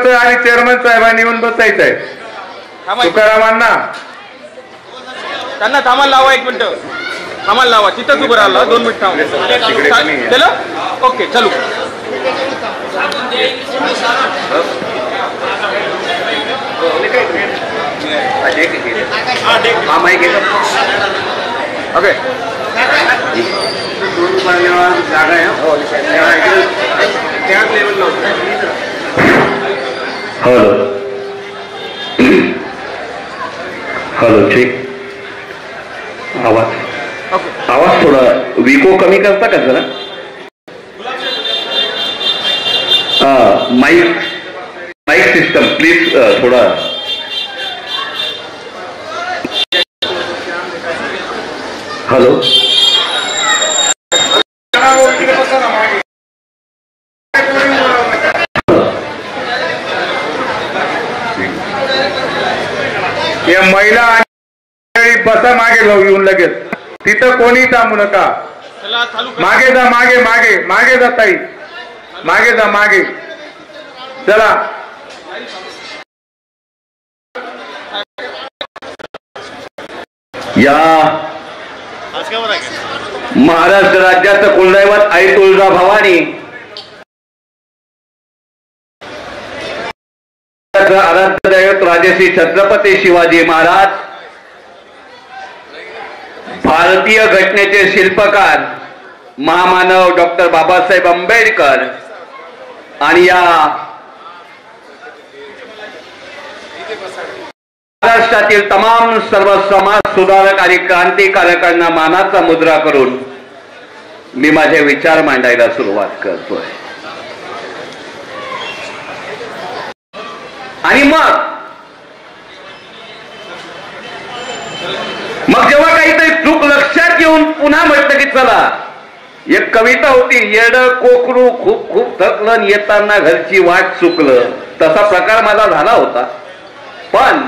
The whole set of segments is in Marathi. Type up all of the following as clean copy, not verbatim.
आणि चेअरमन साहेबांनी येऊन बसायचंय. तुकारामांना त्यांना थांबायला लावा, 1 मिनिट थांबायला लावा, तिथंच उभं राहिला 2 मिनिट थांबा. ओके चलू. ओके जागा आहे. हॅलो हॅलो ठीक. आवाज थोडा विको कमी करता का जरा. माइक सिस्टम प्लीज थोडा. हॅलो या महिला बसा मागे येऊन लगेच. तिथं कोणी थांबू नका. मागे जा, मागे मागे मागे जा ताई, मागे जा मागे. चला या महाराष्ट्र राज्याचं कुलदैवत आई तुळजा भवानी, आराध्य दैवत राजश्री छत्रपती शिवाजी महाराज, भारतीय घटनेचे शिल्पकार महामानव डॉक्टर बाबासाहेब आंबेडकर आणि या महाराष्ट्रातील तमाम सर्व समाज सुधारक आणि क्रांतिकारकांना मानाचा मुद्रा करून मी माझे विचार मांडायला सुरुवात करतोय. आणि मग जेव्हा काहीतरी चूक लक्षात घेऊन पुन्हा म्हटलं की चला, एक कविता होती, येड कोकरू खूप खूप थकलं येताना घरची वाट चुकलं, तसा प्रकार माझा झाला होता. पण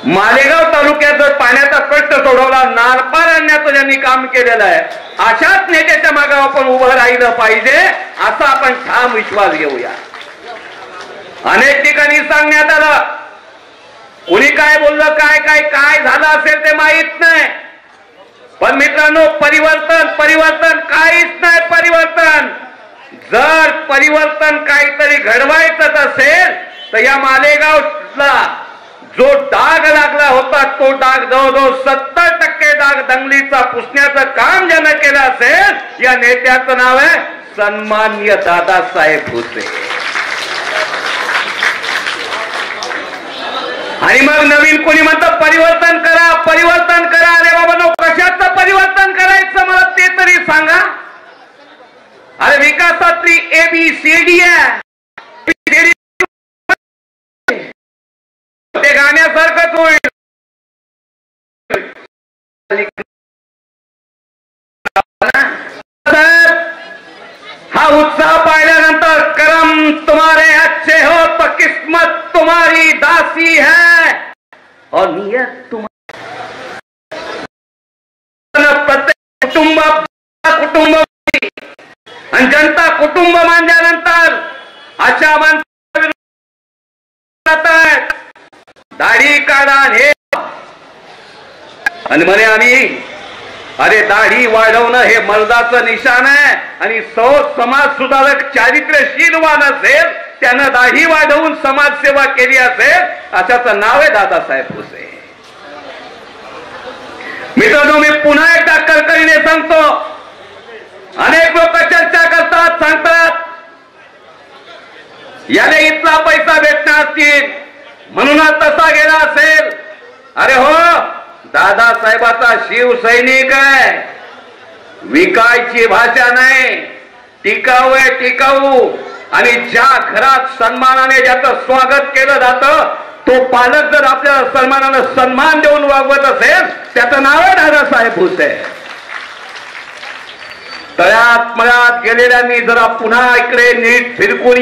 मालेगाव तालुक्यात जर पाण्याचा प्रश्न सोडवला, नारपार आणण्याचं ज्यांनी काम केलेलं आहे, अशाच नेत्याच्या मागे आपण उभं राहिलं पाहिजे, असा आपण ठाम विश्वास घेऊया. अनेक ठिकाणी सांगण्यात आलं, कोणी काय बोललं, काय काय काय झालं असेल ते माहित नाही. पण मित्रांनो, परिवर्तन परिवर्तन काहीच नाही. परिवर्तन जर परिवर्तन काहीतरी घडवायचं असेल तर या मालेगावला जो डाग लागला होता, तो डाग जवळजवळ 70% डाग दंगलीचा पुसण्याचं काम ज्यानं केलं असेल, या नेत्याचं नाव आहे सन्माननीय दादासाहेब भुसे. आणि मग नवीन कोणी म्हणतं परिवर्तन करा, परिवर्तन करा. अरे बाबा नो, कशाचं परिवर्तन करायचं मला ते तरी सांगा. अरे विकासातली ABCD आहे, ते गाण्यासारखंच होईल. हा उत्साह पाहिल्यानंतर करम तुम्हारे अच्छे हो तो किस्मत तुम्हारी दासी है और नियत तुम्हारी. प्रत्येक कुटुंब आणि जनता कुटुंब मानल्यानंतर अशा माणसाला दाढी काढा हे आणि म्हणे आम्ही, अरे दाढी वाढवणं हे मर्दाचं निशाण आहे. आणि समाज सुधारक चारित्र्यशीलवान असेल, त्यानं दाढी वाढवून समाजसेवा केली असेल, अशाचं नाव आहे दादासाहेब भुसे. मित्रांनो, मी पुन्हा एकदा कळकळीने सांगतो, अनेक लोक चर्चा करतात, सांगतात याने इथला पैसा भेटणार असतील म्हणूनच तसा गेला असेल. अरे हो, दादासाहेबाचा शिवसैनिक आहे, विकायची भाषा नाही, टिकाऊ आहे, टिकाऊ. आणि ज्या घरात सन्मानाने ज्याचं स्वागत केलं जातं, तो पालक जर आपल्या सन्मानानं सन्मान देऊन वागवत असेल, त्याचं नाव आहे दादासाहेब भुसे. तळ्यात मळ्यात गेलेल्यांनी जरा पुन्हा इकडे नीट फिरकून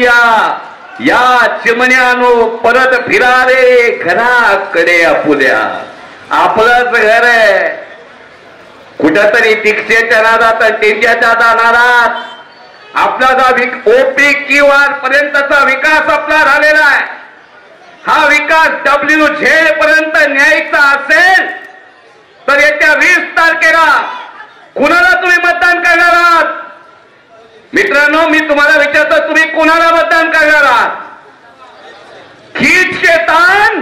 या चिमण्यानो परत फिरा रे घराकडे आपुल्या. आपलंच घर आहे. कुठंतरी दीक्षेच्या नादात टेंग्याच्या नादात आपला जो OPQ पर्यंतचा विकास आपला झालेला आहे, हा विकास WZ पर्यंत न्यायचा असेल तर येत्या 20 तारखेला कुणाला तुम्ही मतदान करणार आहात? मित्रांनो, मी तुम्हाला विचारतो, तुम्ही कुणाला मतदान करणार आहात? खींच के तान,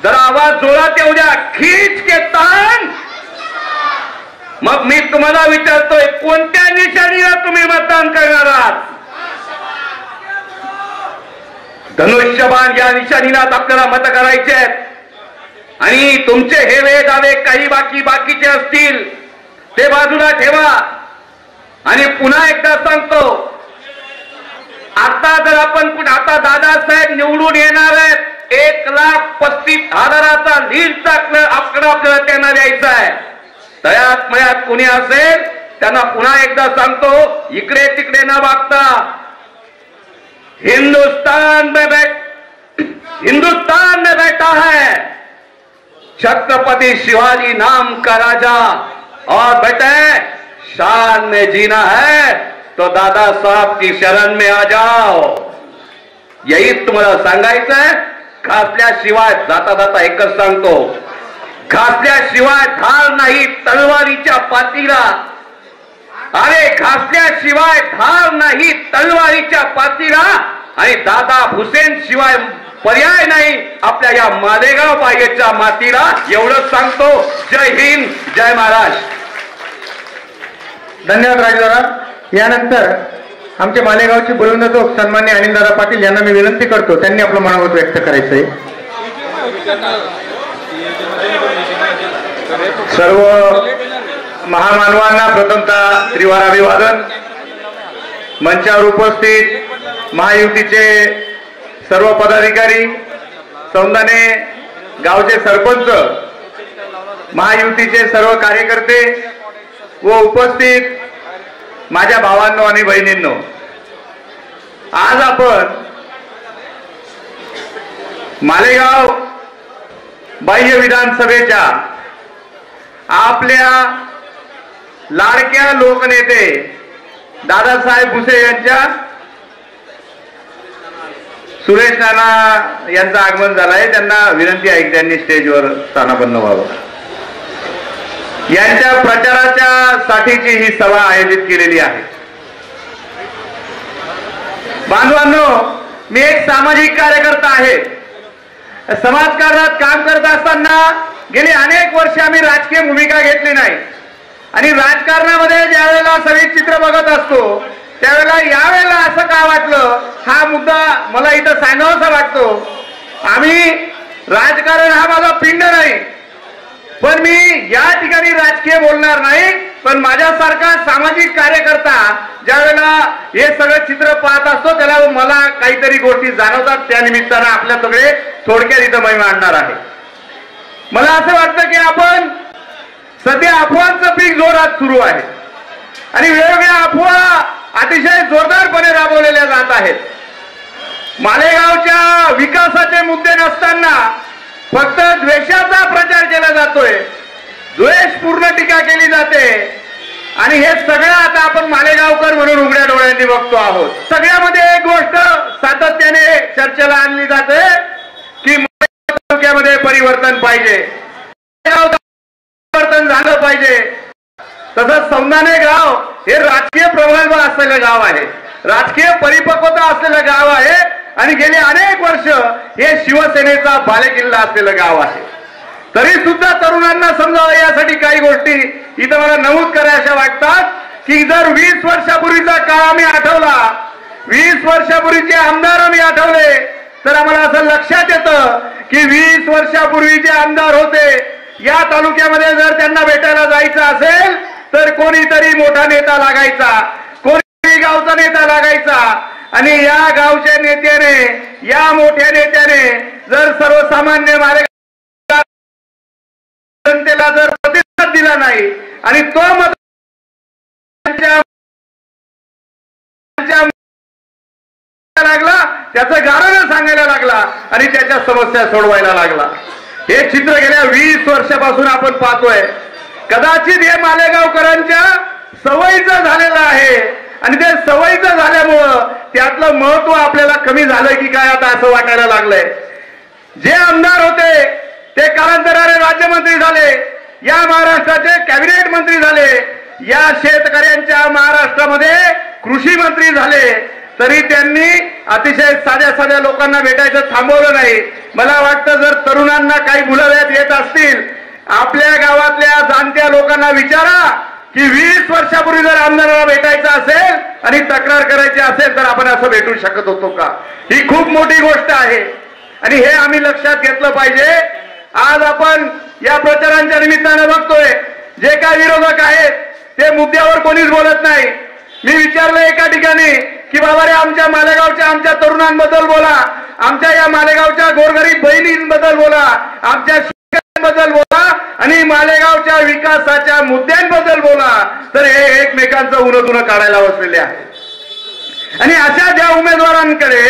जरा आवाज जोरात येऊ द्या, खींच के तान. मग मी तुम्हाला विचारतोय, कोणत्या निशाणीला तुम्ही मतदान करणार आहात? धनुष्यबाण या निशाणीलाच आपल्याला मत करायचे आहेत. आणि तुमचे हेवे दावे काही बाकीचे असतील ते बाजूला ठेवा. आणि पुन्हा एकदा सांगतो, आता जर आपण आता दादासाहेब निवडून येणार आहेत, 1,35,000चा लीडचा आकडा आपल्याला त्यांना द्यायचा आहे. तयात मयात कुणी असेल त्यांना पुन्हा एकदा सांगतो, इकडे तिकडे न बघता हिंदुस्तान में बैठा है छत्रपति शिवाजी नाम का राजा, और बेटे शान में जीना है तो दादा साहब की शरण में आ जाओ. यही तुम्हाला सांगायचं आहे. घासल्याशिवाय जाता जाता एकच सांगतो, घासल्याशिवाय धार नाही तलवारीच्या पातीला. अरे घासल्याशिवाय धार नाही तलवारीच्या पातीला. आणि दादा हुसेन शिवाय पर्याय नाही आपल्या या मालेगाव बागेच्या मातीला. एवढंच सांगतो. जय हिंद, जय महाराष्ट्र. धन्यवाद राजदादा. यानंतर आमचे मालेगावचे बुलंदतोफ सन्मान्य अनिलदादा पाटील यांना मी विनंती करतो, त्यांनी आपलं मनोगत व्यक्त करायचंय. सर्व महामानवांना प्रथमतः त्रिवार अभिवादन. मंचावर उपस्थित महायुतीचे सर्व पदाधिकारी, सौंदाने गावचे सरपंच, महायुतीचे सर्व कार्यकर्ते व उपस्थित माझ्या भावांनो आणि बहिणींनो, आज आपण मालेगाव बाह्य विधानसभेच्या आपल्या लाडक्या लोकनेते दादासाहेब भुसे यांच्या सुरेश नाना यांचं आगमन झालंय. त्यांना विनंती आहे की त्यांनी स्टेजवर स्थानापन्न व्हावं. यांच्या प्रचाराच्या साठीची ही सभा आयोजित केलेली आहे. बांधवांनो, मी एक सामाजिक कार्यकर्ता आहे. समाजकारणात काम करत असताना गेली अनेक वर्ष आम्ही राजकीय भूमिका घेतली नाही. आणि राजकारणामध्ये ज्या वेळेला सगळी चित्र बघत असतो त्यावेळेला यावेळेला असं का वाटलं, हा मुद्दा मला इथं सांगावासा वाटतो. आम्ही राजकारण हा माझा पिंड नाही, पण मी या ठिकाणी राजकीय बोलणार नाही. पण माझ्यासारखा सामाजिक कार्यकर्ता ज्या वेळेला हे सगळं चित्र पाहत असतो त्याला मला काहीतरी गोष्टी जाणवतात. त्या निमित्तानं आपल्या सगळे थोडक्यात इथं मी मांडणार आहे. मला असं वाटतं की आपण सध्या अफवांचं पीक जोरात सुरू आहे आणि वेगवेगळ्या अफवा अतिशय जोरदारपणे राबवलेल्या जात आहेत. मालेगावच्या विकासाचे मुद्दे नसताना फक्त द्वेषाचा प्रचार केला जातोय, द्वेषपूर्ण टीका केली जाते. आणि हे सगळं आता आपण मालेगावकर म्हणून उघड्या डोळ्यांनी बघतो आहोत. सगळ्यामध्ये एक गोष्ट सातत्याने चर्चेला आणली जाते की तालुक्यामध्ये परिवर्तन पाहिजे, परिवर्तन झालं पाहिजे. तसंच सौंदाने गाव हे राजकीय प्रगल्भ असलेलं गाव आहे, राजकीय परिपक्वता असलेलं गाव आहे आणि गेली अनेक वर्ष हे शिवसेनेचा बालेकिल्ला असलेलं गाव आहे. तरी सुद्धा तरुणांना समजावं यासाठी काही गोष्टी इथं मला नमूद करायच्या वाटतात की जर 20 वर्षापूर्वीचा काळ आम्ही आठवला, 20 वर्षापूर्वीचे आमदार आम्ही आठवले तर आम्हाला असं लक्षात येतं की 20 वर्षापूर्वी जे आमदार होते या तालुक्यामध्ये जर त्यांना भेटायला जायचं असेल तर कोणीतरी मोठा नेता लागायचा, कोणीतरी गावचा नेता लागायचा. आणि या गावच्या नेत्याने, या मोठ्या नेत्याने जर सर्वसामान्य मालेगाव जनतेला जर प्रतिसाद दिला नाही आणि तो मत लागला, त्याचं गाणं सांगायला लागला आणि त्याच्या समस्या सोडवायला लागला. हे चित्र गेल्या 20 वर्षापासून आपण पाहतोय. कदाचित हे मालेगावकरांच्या सवयीचं झालेलं आहे आणि ते सवयीचं झाल्यामुळं त्यातलं महत्व आपल्याला कमी झालंय की काय आता असं वाटायला लागलंय. जे आमदार होते ते कालांतराने राज्यमंत्री झाले, या महाराष्ट्राचे कॅबिनेट मंत्री झाले, या शेतकऱ्यांच्या महाराष्ट्रामध्ये कृषी मंत्री झाले, तरी त्यांनी अतिशय साध्या साध्या लोकांना भेटायचं थांबवलं नाही. मला वाटतं जर तरुणांना काही मुलाखत येत असतील, आपल्या गावातल्या जाणत्या लोकांना विचारा की 20 वर्षापूर्वी जर आमदाराला भेटायचं असेल आणि तक्रार करायची असेल तर आपण असं भेटू शकत होतो का? ही खूप मोठी गोष्ट आहे आणि हे आम्ही लक्षात घेतलं पाहिजे. आज आपण या प्रचारांच्या निमित्तानं बघतोय जे काय विरोधक आहेत ते मुद्द्यावर कोणीच बोलत नाही. मी विचारलं एका ठिकाणी की बाबा रे आमच्या मालेगावच्या आमच्या तरुणांबद्दल बोला, आमच्या या मालेगावच्या गोरगरीब बहिणींबद्दल बोला, आमच्या बद्दल बोला आणि मालेगावच्या विकासाच्या मुद्द्यांबद्दल बोला, तर हे एकमेकांचं उन्हं काढायला बसलेले आहे. आणि अशा ज्या उमेदवारांकडे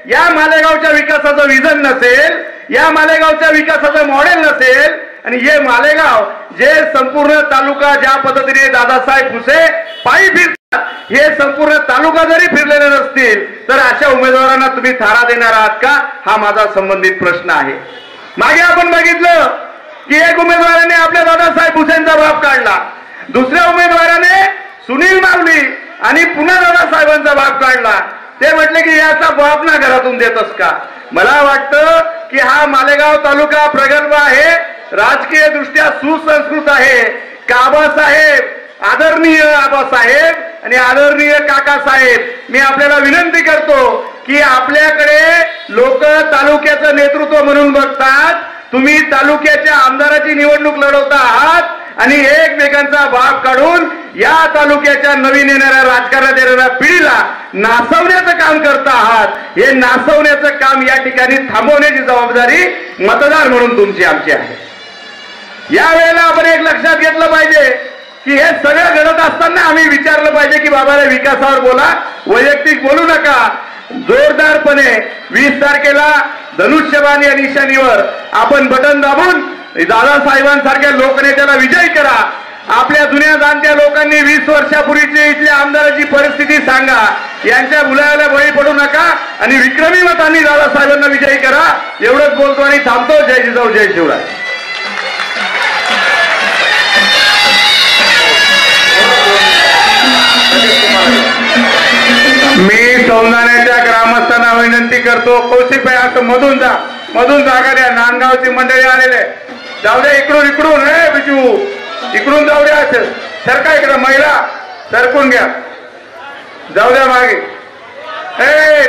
या मालेगावच्या विकासाचं विजन नसेल, या मालेगावच्या विकासाचं मॉडेल नसेल आणि हे मालेगाव जे संपूर्ण तालुका ज्या पद्धतीने दादासाहेब भुसे पायी फिरतात हे संपूर्ण तालुका जरी फिरलेले नसतील तर अशा उमेदवारांना तुम्ही थारा देणार आहात का? हा माझा संबंधित प्रश्न आहे. मागे आपण बघितलं की एक उमेदवाराने आपल्या दादासाहेब भुसेंचा बाप काढला, दुसऱ्या उमेदवाराने सुनील मावली आणि पुन्हा दादासाहेबांचा बाप काढला. ते म्हटले की याचा बाप ना घरातून देतस का? मला वाटतं की हा मालेगाव तालुका प्रगल्भ आहे, राजकीय दृष्ट्या सुसंस्कृत आहे. आबासाहेब, आदरणीय आबासाहेब आणि आदरणीय काकासाहेब, मी आपल्याला विनंती करतो की आपल्याकडे लोक तालुक्याचं नेतृत्व म्हणून बघतात, तुम्ही तालुक्याच्या आमदाराची निवडणूक लढवता आहात आणि एकमेकांचा बाप काढून या तालुक्याच्या नवीन येणाऱ्या राजकारणात येणाऱ्या पिढीला नासवण्याचं काम करता आहात. हे नासवण्याचं काम या ठिकाणी थांबवण्याची जबाबदारी मतदार म्हणून तुमची आमची आहे. यावेळेला आपण एक लक्षात घेतलं पाहिजे की हे सगळं घडत असताना आम्ही विचारलं पाहिजे की बाबाला विकासावर बोला, वैयक्तिक बोलू नका. जोरदारपणे 20 तारखेला धनुष्यबाण या निशाणीवर आपण बटन दाबून दादासाहेबांसारख्या लोकनेत्याला विजयी करा. आपल्या जुन्या जाणत्या लोकांनी 20 वर्षापूर्वीची इथल्या आमदाराची परिस्थिती सांगा, यांच्या भुलाला बळी पडू नका आणि विक्रमी मतांनी दादासाहेबांना विजयी करा. एवढंच बोलतो आणि थांबतो. जय जिजाऊ, जय शिवराय. मी सौंदाण्याच्या ग्रामस्थांना विनंती करतो, कौशिक भाई असं मधून जागा द्या. नांदगावची मंडळी आलेले, जाऊ द्या इकडून हे बिजू इकडून जाऊ द्या. असेल सरका इकडे, महिला सरकून घ्या, जाऊ द्या मागे.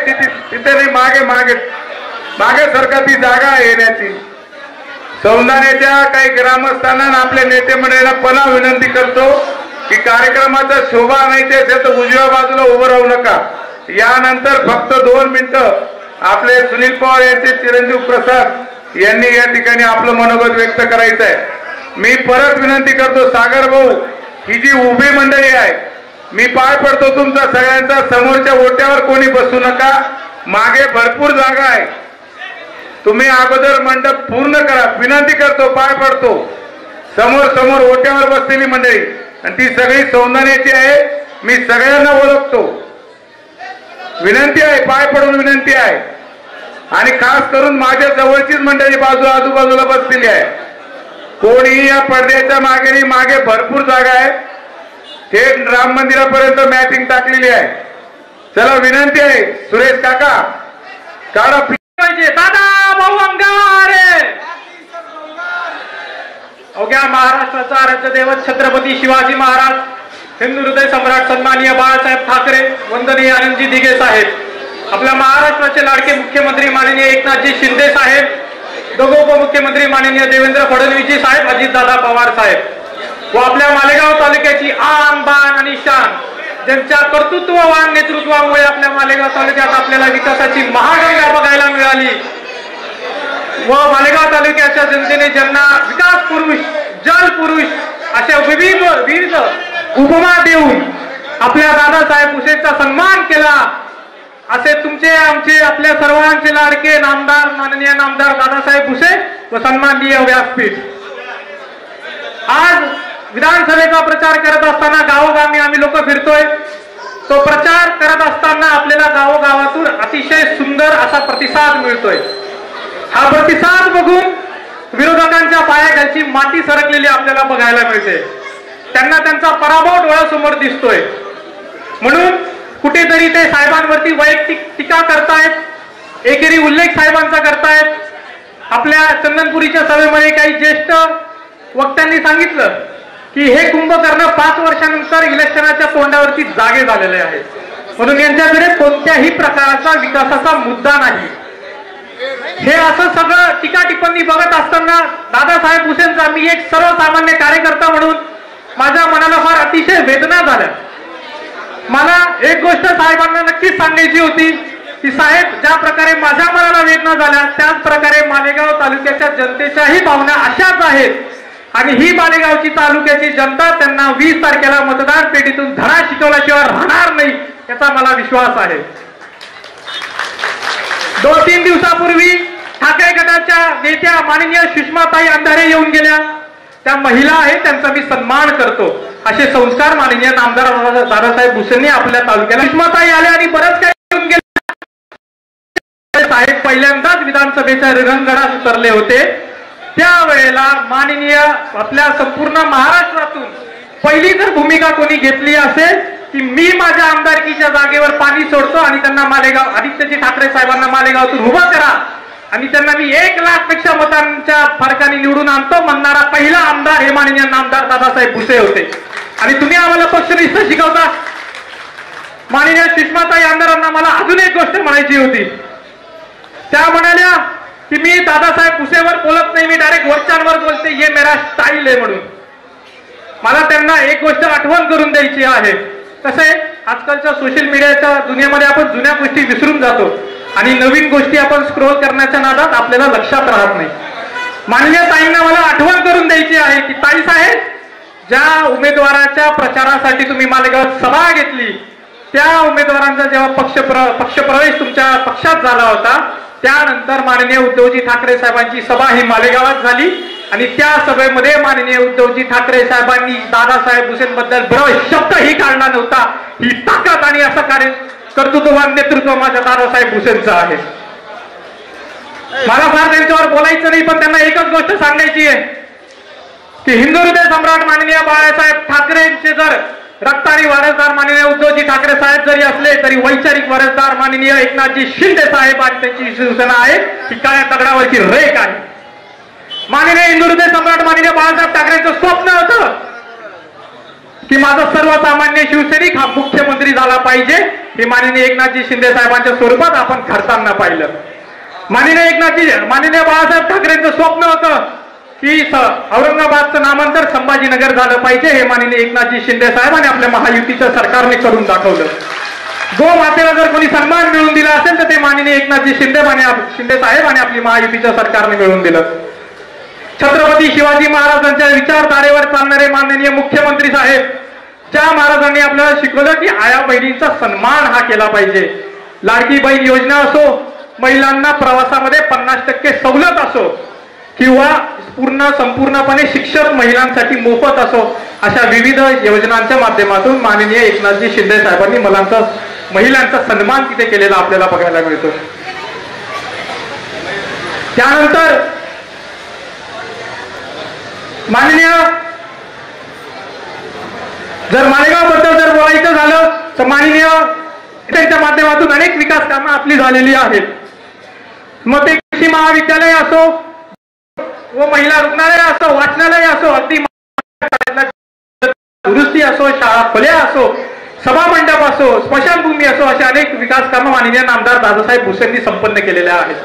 तिथे नाही, मागे सरका, ती जागा आहे येण्याची. सौंदाण्याच्या काही ग्रामस्थांना आपल्या नेते मंडळींना पुन्हा विनंती करतो की कार्यक्रमाचा शोभा नाही ते असेल तर उजव्या बाजूला उभं राहू नका. यानंतर फक्त 2 मिनिटं आपले सुनील पवार यांचे चिरंजीव प्रसाद यांनी या ठिकाणी आपलं मनोगत व्यक्त करायचं आहे. मी परत विनंती करतो, सागर भाऊ, ही जी उभी मंडळी आहे, मी पाय पडतो तुमचा सगळ्यांचा, समोरच्या ओट्यावर कोणी बसू नका. मागे भरपूर जागा आहे, तुम्ही अगोदर मंडप पूर्ण करा. विनंती करतो, पाय पडतो. समोर ओट्यावर बसलेली मंडळी आणि ती सगळी सौंदाण्याची आहे, मी सगळ्यांना ओळखतो. विनंती आहे, पाय पडून विनंती आहे. आणि खास करून माझ्या जवळचीच मंडळी आजूबाजूला बसलेली आहे. कोणी या पडद्याच्या मागे भरपूर जागा आहे, थेट राम मंदिरापर्यंत मॅटिंग टाकलेली आहे. चला विनंती आहे, सुरेश काका काढा पाहिजे. दादा भाऊ अंगारे, अवघ्या महाराष्ट्राचा राज्यदैवत छत्रपती शिवाजी महाराज, हिंदू हृदय सम्राट सन्माननीय बाळासाहेब ठाकरे, वंदनीय आनंदजी दिघे साहेब, आपल्या महाराष्ट्राचे लाडके मुख्यमंत्री माननीय एकनाथजी शिंदे साहेब, दोघे उपमुख्यमंत्री माननीय देवेंद्र फडणवीसजी साहेब, अजितदादा पवार साहेब व आपल्या मालेगाव तालुक्याची आन बान आणि शान, ज्यांच्या कर्तृत्ववान नेतृत्वामुळे आपल्या मालेगाव तालुक्यात आपल्याला विकासाची महागंगा बघायला मिळाली व मालेगाव तालुक्याच्या जनतेने ज्यांना विकास पुरुष, जल पुरुष अशा विविध उपमा देऊन आपल्या दादासाहेब भुसेंचा सन्मान केला, असे तुमचे आमचे आपल्या सर्वांचे लाडके नामदार माननीय नामदार दादासाहेब भुसे व सन्माननीय व्यासपीठ. आज विधानसभेचा प्रचार करत असताना गावोगावी आम्ही लोक फिरतोय. तो प्रचार करत असताना आपल्याला गावोगावातून अतिशय सुंदर असा प्रतिसाद मिळतोय. हा प्रतिसाद बघून विरोधकांच्या पायाखालची माती सरकलेली आपल्याला बघायला मिळते. त्यांना त्यांचा पराभव डोळ्यासमोर दिसतोय. म्हणून कुठेतरी ते साहेबांवरती वैयक्तिक टीका करतायत, एकेरी उल्लेख साहेबांचा करतायत. आपल्या चंदनपुरीच्या सभेमध्ये काही ज्येष्ठ वक्त्यांनी सांगितलं की हे कुंभकर्ण 5 वर्षानंतर इलेक्शनाच्या तोंडावरती जागे झालेले आहेत, म्हणून यांच्याकडे कोणत्याही प्रकारचा विकासाचा मुद्दा नाही. हे असं सगळं टीका टिप्पणी बघत असताना दादासाहेब भुसेंचा मी एक सर्वसामान्य कार्यकर्ता म्हणून माझ्या मनाला फार अतिशय वेदना झाल्या. मला एक गोष्ट साहेबांना नक्कीच सांगायची होती की साहेब, ज्या प्रकारे माझ्या मनाला वेदना झाल्या त्याच प्रकारे मालेगाव तालुक्याच्या जनतेच्याही भावना अशाच आहेत. आणि ही मालेगावची तालुक्याची जनता त्यांना 20 तारखेला मतदान पेटीतून धडा शिकवल्याशिवाय राहणार नाही याचा मला विश्वास आहे. 2-3 दिवसापूर्वी ठाकरे गटाच्या नेत्या माननीय सुषमाताई अंधारे येऊन गेल्या. त्या महिला आहेत, त्यांचा मी सन्मान करतो. असे संस्कार माननीय आमदार दादासाहेब भुसेंनी आपल्या तालुक्याला. सुषमाताई आल्या आणि बरंच काही येऊन गेले. साहेब पहिल्यांदाच विधानसभेच्या रिंगणात उतरले होते. त्यावेळेला माननीय आपल्या संपूर्ण महाराष्ट्रातून पहिली जर भूमिका कोणी घेतली असेल की मी माझ्या आमदारकीच्या जागेवर पाणी सोडतो आणि त्यांना मालेगाव आदित्यजी ठाकरे साहेबांना मालेगावातून उभा करा आणि त्यांना मी 1 लाखपेक्षा मतांच्या फरकाने निवडून आणतो म्हणणारा पहिला आमदार हे माननीय आमदार दादासाहेब भुसे होते. आणि तुम्ही आम्हाला पक्षनिष्ठ शिकवता. माननीय सुषमाताई आमदारांना मला अजून एक गोष्ट म्हणायची होती. त्या म्हणाल्या की मी दादासाहेब भुसेवर बोलत नाही, मी डायरेक्ट वरच्यांवर बोलते, हे मेरा स्टाईल आहे म्हणून. मला त्यांना एक गोष्ट आठवण करून द्यायची आहे. कसं आहे, आजकालच्या सोशल मीडियाच्या दुनियेमध्ये आपण जुन्या गोष्टी विसरून जातो आणि नवीन गोष्टी आपण स्क्रोल करण्याच्या नादात आपल्याला लक्षात राहत नाही. माननीय ताईंना मला आठवण करून द्यायची आहे की ताई साहेब, ज्या उमेदवाराच्या प्रचारासाठी तुम्ही मालेगावात सभा घेतली त्या उमेदवारांचा जेव्हा पक्षप्रवेश तुमच्या पक्षात झाला होता त्यानंतर माननीय उद्धवजी ठाकरे साहेबांची सभा ही मालेगावात झाली आणि त्या सभेमध्ये माननीय उद्धवजी ठाकरे साहेबांनी दादासाहेब भुसेंबद्दल बरोबर शब्दही काढला नव्हता. ही ताकद आणि असं कार्य कर्तृत्ववान नेतृत्व माझ्या दादासाहेब भुसेंचं आहे. मला फार त्यांच्यावर बोलायचं नाही, पण त्यांना एकच गोष्ट सांगायची आहे की हिंदू हृदय सम्राट माननीय बाळासाहेब ठाकरेंचे जर रक्तानी वारसदार माननीय उद्धवजी ठाकरे साहेब जरी असले तरी वैचारिक वारसदार माननीय एकनाथजी शिंदे साहेब आणि त्यांची शिवसेना आहे ही काळ्या दगडावरची रेख आहे. माननीय हिंदू हृदय सम्राट माननीय बाळासाहेब ठाकरेंचं स्वप्न होतं की माझा सर्वसामान्य शिवसैनिक हा मुख्यमंत्री झाला पाहिजे. हे माननीय एकनाथजी शिंदे साहेबांच्या स्वरूपात आपण घडताना पाहिलं. माननीय बाळासाहेब ठाकरेंचं स्वप्न होतं की औरंगाबादचं नामांतर संभाजीनगर झालं पाहिजे. हे माननीय एकनाथजी शिंदे साहेब आणि आपल्या महायुतीच्या सरकारने करून दाखवलं. गोमातेला जर कोणी सन्मान मिळवून दिला असेल तर ते माननीय एकनाथजी शिंदे साहेब आणि आपली महायुतीच्या सरकारने मिळवून दिलं. छत्रपती शिवाजी महाराजांच्या विचारधारेवर चालणारे माननीय मुख्यमंत्री साहेब, ज्या महाराजांनी आपल्याला शिकवलं की आया बहिणींचा सन्मान हा केला पाहिजे. लाडकी बहीण योजना असो, महिलांना प्रवासामध्ये 50% सवलत असो किंवा संपूर्णपणे शिक्षक महिलांसाठी मोफत असो, अशा विविध योजनांच्या माध्यमातून माननीय एकनाथजी शिंदे साहेबांनी महिलांचा सन्मान तिथे केलेला आपल्याला बघायला मिळतो. त्यानंतर माननीय जर मालेगाव बद्दल जर बोलायचं झालं तर माननीय त्यांच्या माध्यमातून अनेक विकास कामं आपली झालेली आहेत. मग ते कृषी महाविद्यालय असो व महिला रुग्णालय असो, वाचनालय असो, अगदी दुरुस्ती असो, शाळा खोल्या असो, सभामंडप असो, स्मशानभूमी असो, अशा अनेक विकास कामं माननीय आमदार दादासाहेब भुसेंनी संपन्न केलेल्या आहेत.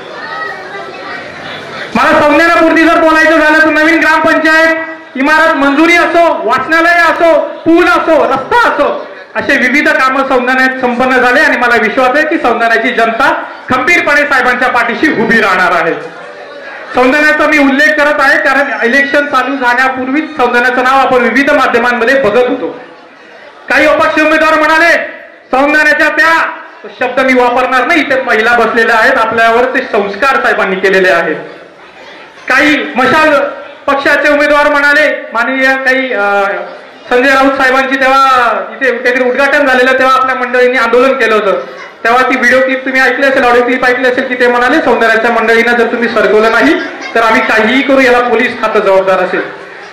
मला संज्ञानापुरती जर बोलायचं झालं तर नवीन ग्रामपंचायत इमारत मंजुरी असो, वाचनालय असो, पूल असो, रस्ता असो, असे विविध कामं सौंदर्यात संपन्न झाले आणि मला विश्वास आहे की सौंदर्याची जनता खंबीरपणे साहेबांच्या पाठीशी उभी राहणार आहे. सौंदर्याचा मी उल्लेख करत आहे कारण इलेक्शन चालू झाल्यापूर्वीच सौंदर्याचं नाव आपण विविध माध्यमांमध्ये बघत होतो. काही अपक्ष उमेदवार म्हणाले सौंदर्याच्या त्या शब्द मी वापरणार नाही, ते महिला बसलेल्या आहेत, आपल्यावर ते संस्कार साहेबांनी केलेले आहेत. काही मशाल पक्षाचे उमेदवार म्हणाले, माननीय काही संजय राऊत साहेबांची तेव्हा इथे काहीतरी उद्घाटन झालेलं, तेव्हा आपल्या मंडळींनी आंदोलन केलं होतं, तेव्हा ती व्हिडिओ क्लिप तुम्ही ऐकली असेल, ऑडिओ क्लिप ऐकली असेल, की ते म्हणाले सौंदर्याच्या मंडळींना जर तुम्ही सरकवलं नाही तर आम्ही काहीही करू, याला पोलीस खातं जबाबदार असेल.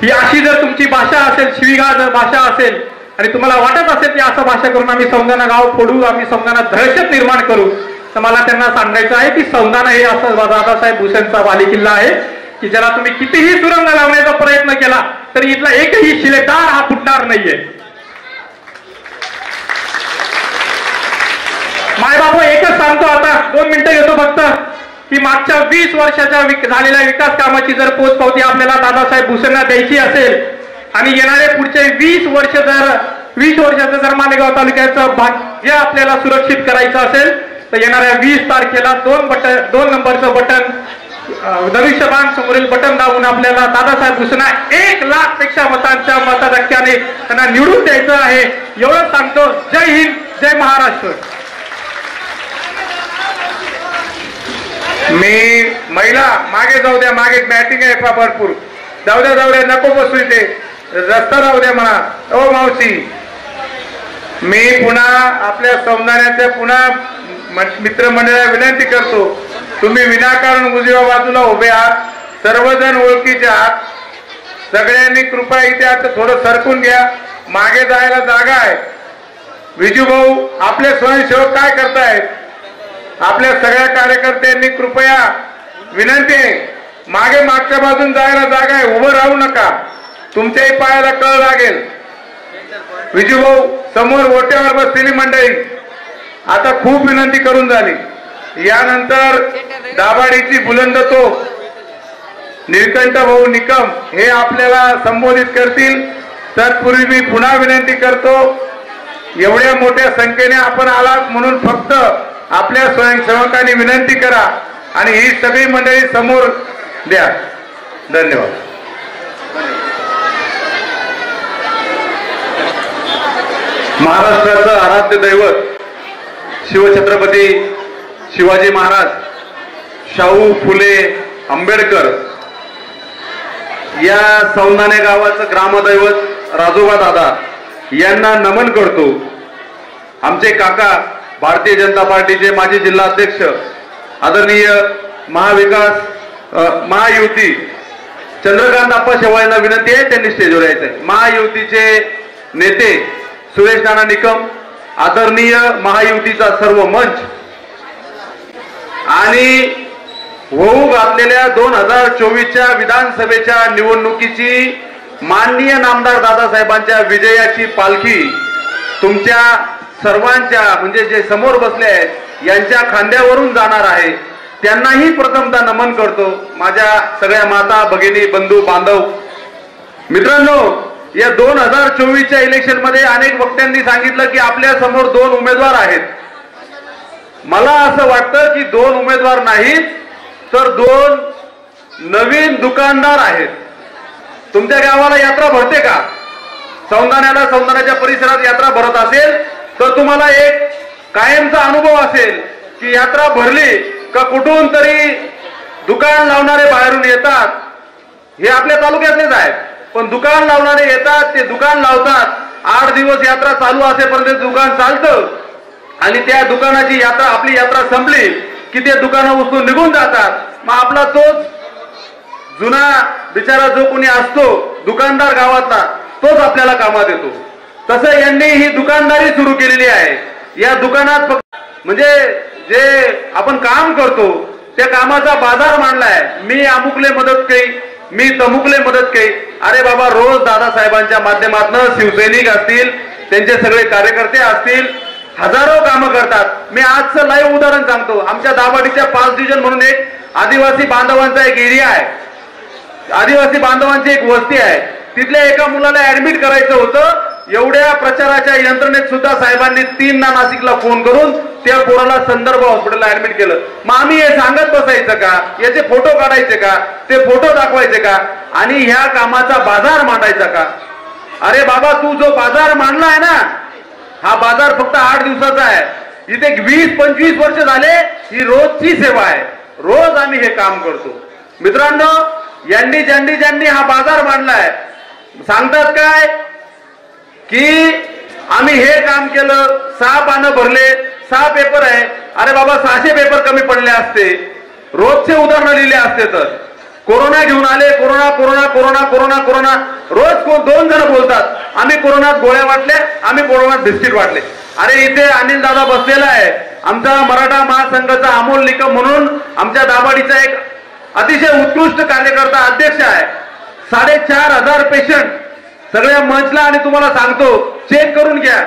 ही अशी जर तुमची भाषा असेल, शिवीगाळ जर भाषा असेल आणि तुम्हाला वाटत असेल की असं भाषा करून आम्ही सौंदाणा गाव फोडू, आम्ही सौंदाणा दहशत निर्माण करू, तर मला त्यांना सांगायचं आहे की सौंदाणा हे असं दादासाहेब भुसेंचा बालेकिल्ला आहे की ज्याला तुम्ही कितीही सुरंग लावण्याचा प्रयत्न केला तरी इथला एकही शिलेदार हा फुटणार नाहीये. मायबाबू एकच सांगतो, आता 2 मिनिटं घेतो फक्त, की मागच्या 20 वर्षाच्या झालेल्या विकास कामाची जर पोचपावती आपल्याला दादासाहेब भुसेंना द्यायची असेल आणि येणारे पुढचे 20 वर्षाचं जर मालेगाव तालुक्याचं भाग्य आपल्याला सुरक्षित करायचं असेल तर येणाऱ्या 20 तारखेला 2 नंबरचं बटन, धनुष्यबाण समोरील बटन दाबून आपल्याला दादासाहेब भुसेंना 1 लाख पेक्षा मतांच्या मताधिक्याने त्यांना निवडून द्यायचं आहे. एवढं सांगतो. जय हिंद, जय महाराष्ट्र. मी महिला मागे जाऊ द्या, मागे मॅटिंग आहे भरपूर, जाऊ द्या नको बसू इथे, रस्ता जाऊ द्या म्हणा. ओ मावशी, मी पुन्हा आपल्या सौंदाण्याच्या पुन्हा मित्रमंडळाला विनंती करतो, तुम्ही विनाकारण उजव्या बाजूला उभे आहात, सर्वजण ओळखीचे आहात, सगळ्यांनी कृपया इथे आता थोडं सरकून घ्या, मागे जायला जागा आहे. विजू भाऊ, आपले स्वयंसेवक काय करतायत? आपल्या सगळ्या कार्यकर्त्यांनी कृपया विनंती आहे, मागच्या बाजून जायला जागा आहे, उभं राहू नका, तुमच्याही पायाला कळ लागेल. विजू भाऊ, समोर ओट्यावर बसलेली मंडळी, आता खूप विनंती करून झाली. यानंतर दाभाडीची बुलंद तोफ निळकंठ भाऊ निकम हे आपल्याला संबोधित करतील. तत्पूर्वी मी पुन्हा विनंती करतो, एवढ्या मोठ्या संख्येने आपण आलात म्हणून फक्त आपल्या स्वयंसेवकांनी विनंती करा आणि ही सगळी मंडळी समोर द्या. धन्यवाद. महाराष्ट्राचं आराध्य दैवत शिवछत्रपती शिवाजी महाराज, शाहू फुले आंबेडकर या सौंदाणे गावाचं ग्रामदैवत राजोबा दादा यांना नमन करतो. आमचे काका भारतीय जनता पार्टीचे माजी जिल्हाध्यक्ष आदरणीय महायुती चंद्रकांत आप्पा शेवाळ्यांना विनंती आहे, त्यांनी स्टेजवर यायचंय. महायुतीचे नेते सुरेश नाना निकम, आदरणीय महायुतीचा सर्व मंच आणि होऊ घातलेल्या 2024च्या विधानसभेच्या निवडणुकीची माननीय नामदार दादासाहेबांच्या विजयाची पालखी तुमच्या सर्वांच्या म्हणजे जे समोर बसले आहेत यांच्या खांद्यावरून जाणार आहे. त्यांनाही प्रथमतः नमन करतो. माझ्या सगळ्या माता भगिनी बंधू बांधव मित्रांनो, या 2024च्या इलेक्शन मध्ये अनेक वक्त्यांनी सांगितलं की आपल्या समोर 2 उमेदवार आहेत. मला असं वाटतं की 2 उमेदवार नाहीत तर 2 नवीन दुकानदार आहेत. तुमच्या गावाला यात्रा भरते का? सौंदाण्याच्या परिसरात यात्रा भरत असेल तर तुम्हाला एक कायमचा अनुभव असेल की यात्रा भरली का कुठून तरी दुकान लावणारे बाहेरून येतात. हे आपल्या तालुक्यातलेच आहेत, पण दुकान लावणारे येतात, ते दुकान लावतात. 8 दिवस यात्रा चालू असेपर्यंत दुकान चालतं आणि त्या दुकानाची यात्रा, आपली यात्रा संपली की ते दुकानं उचलून निघून जातात. मग आपला तोच जुना बिचारा जो कोणी असतो दुकानदार गावातला तोच आपल्याला कामात येतो. तसं यांनी ही दुकानदारी सुरू केलेली आहे. या दुकानात म्हणजे जे आपण काम करतो त्या कामाचा बाजार मांडलाय. मी अमुकले मदत केली, मी तमुकले मदत केली. अरे बाबा, रोज दादासाहेबांच्या माध्यमातून शिवसैनिक असतील, त्यांचे सगळे कार्यकर्ते असतील, हजारो कामं करतात. मी आजचं लाईव्ह उदाहरण सांगतो. आमच्या दाभाडीच्या 5 डिव्हिजन म्हणून एक आदिवासी बांधवांचा एक एरिया आहे, आदिवासी बांधवांची एक वस्ती आहे. तिथल्या एका मुलाला ऍडमिट करायचं होतं. एवढ्या प्रचाराच्या यंत्रणेत सुद्धा साहेबांनी 3 नाशिकला फोन करून त्या पोराला संदर्भ हॉस्पिटलला ऍडमिट केलं. मग आम्ही हे सांगत बसायचं का? याचे फोटो काढायचे का? ते फोटो दाखवायचे का? आणि ह्या कामाचा बाजार मांडायचा का? अरे बाबा, तू जो बाजार मांडलाय ना, हा बाजार फक्त 8 दिवसाचा आहे. इथे 20-25 वर्ष झाले ही रोजची सेवा आहे. रोज आम्ही हे काम करतो. मित्रांनो, ज्यांनी हा बाजार मांडलाय सांगतात काय की आम्ही हे काम केलं, 6 पानं भरले, 6 पेपर आहे. अरे बाबा 600 पेपर कमी पडले असते, रोजचे उदाहरण लिहिले असते. तर कोरोना घेऊन आले, corona corona corona corona corona, रोज 2 जण बोलतात आम्ही कोरोनात गोळ्या वाटल्या, आम्ही कोरोनात बिस्किट वाटले. अरे इथे अनिल दादा बसलेला आहे, आमचा मराठा महासंघाचा अमोल निकम म्हणून आमच्या दाभाडीचा एक अतिशय उत्कृष्ट कार्यकर्ता अध्यक्ष आहे. 4,500 पेशंट सगळ्या मंचला, आणि तुम्हाला सांगतो चेक करून घ्या,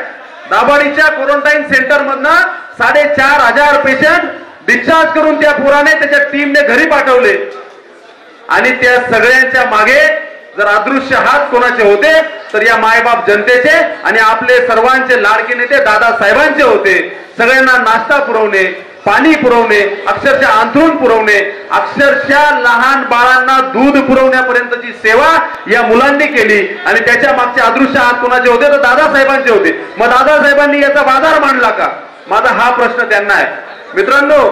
दाभाडीच्या क्वारंटाईन सेंटर मधनं 4,500 पेशंट डिस्चार्ज करून त्या पोराने त्याच्या टीमने घरी पाठवले. आणि त्या सगळ्यांच्या मागे जर अदृश्य हात कोणाचे होते तर या मायबाप जनतेचे आणि आपले सर्वांचे लाडके नेते दादासाहेबांचे होते. सगळ्यांना नाश्ता पुरवणे, पाणी पुरवणे, अक्षरशः अंथरूण पुरवणे, अक्षरशः लहान बाळांना दूध पुरवण्यापर्यंतची सेवा या मुलांनी केली. आणि त्याच्या मागचे अदृश्य हात कोणाचे होते तर दादासाहेबांचे होते. मग दादासाहेबांनी याचा बाजार मांडला का? माझा हा प्रश्न त्यांना आहे मित्रांनो.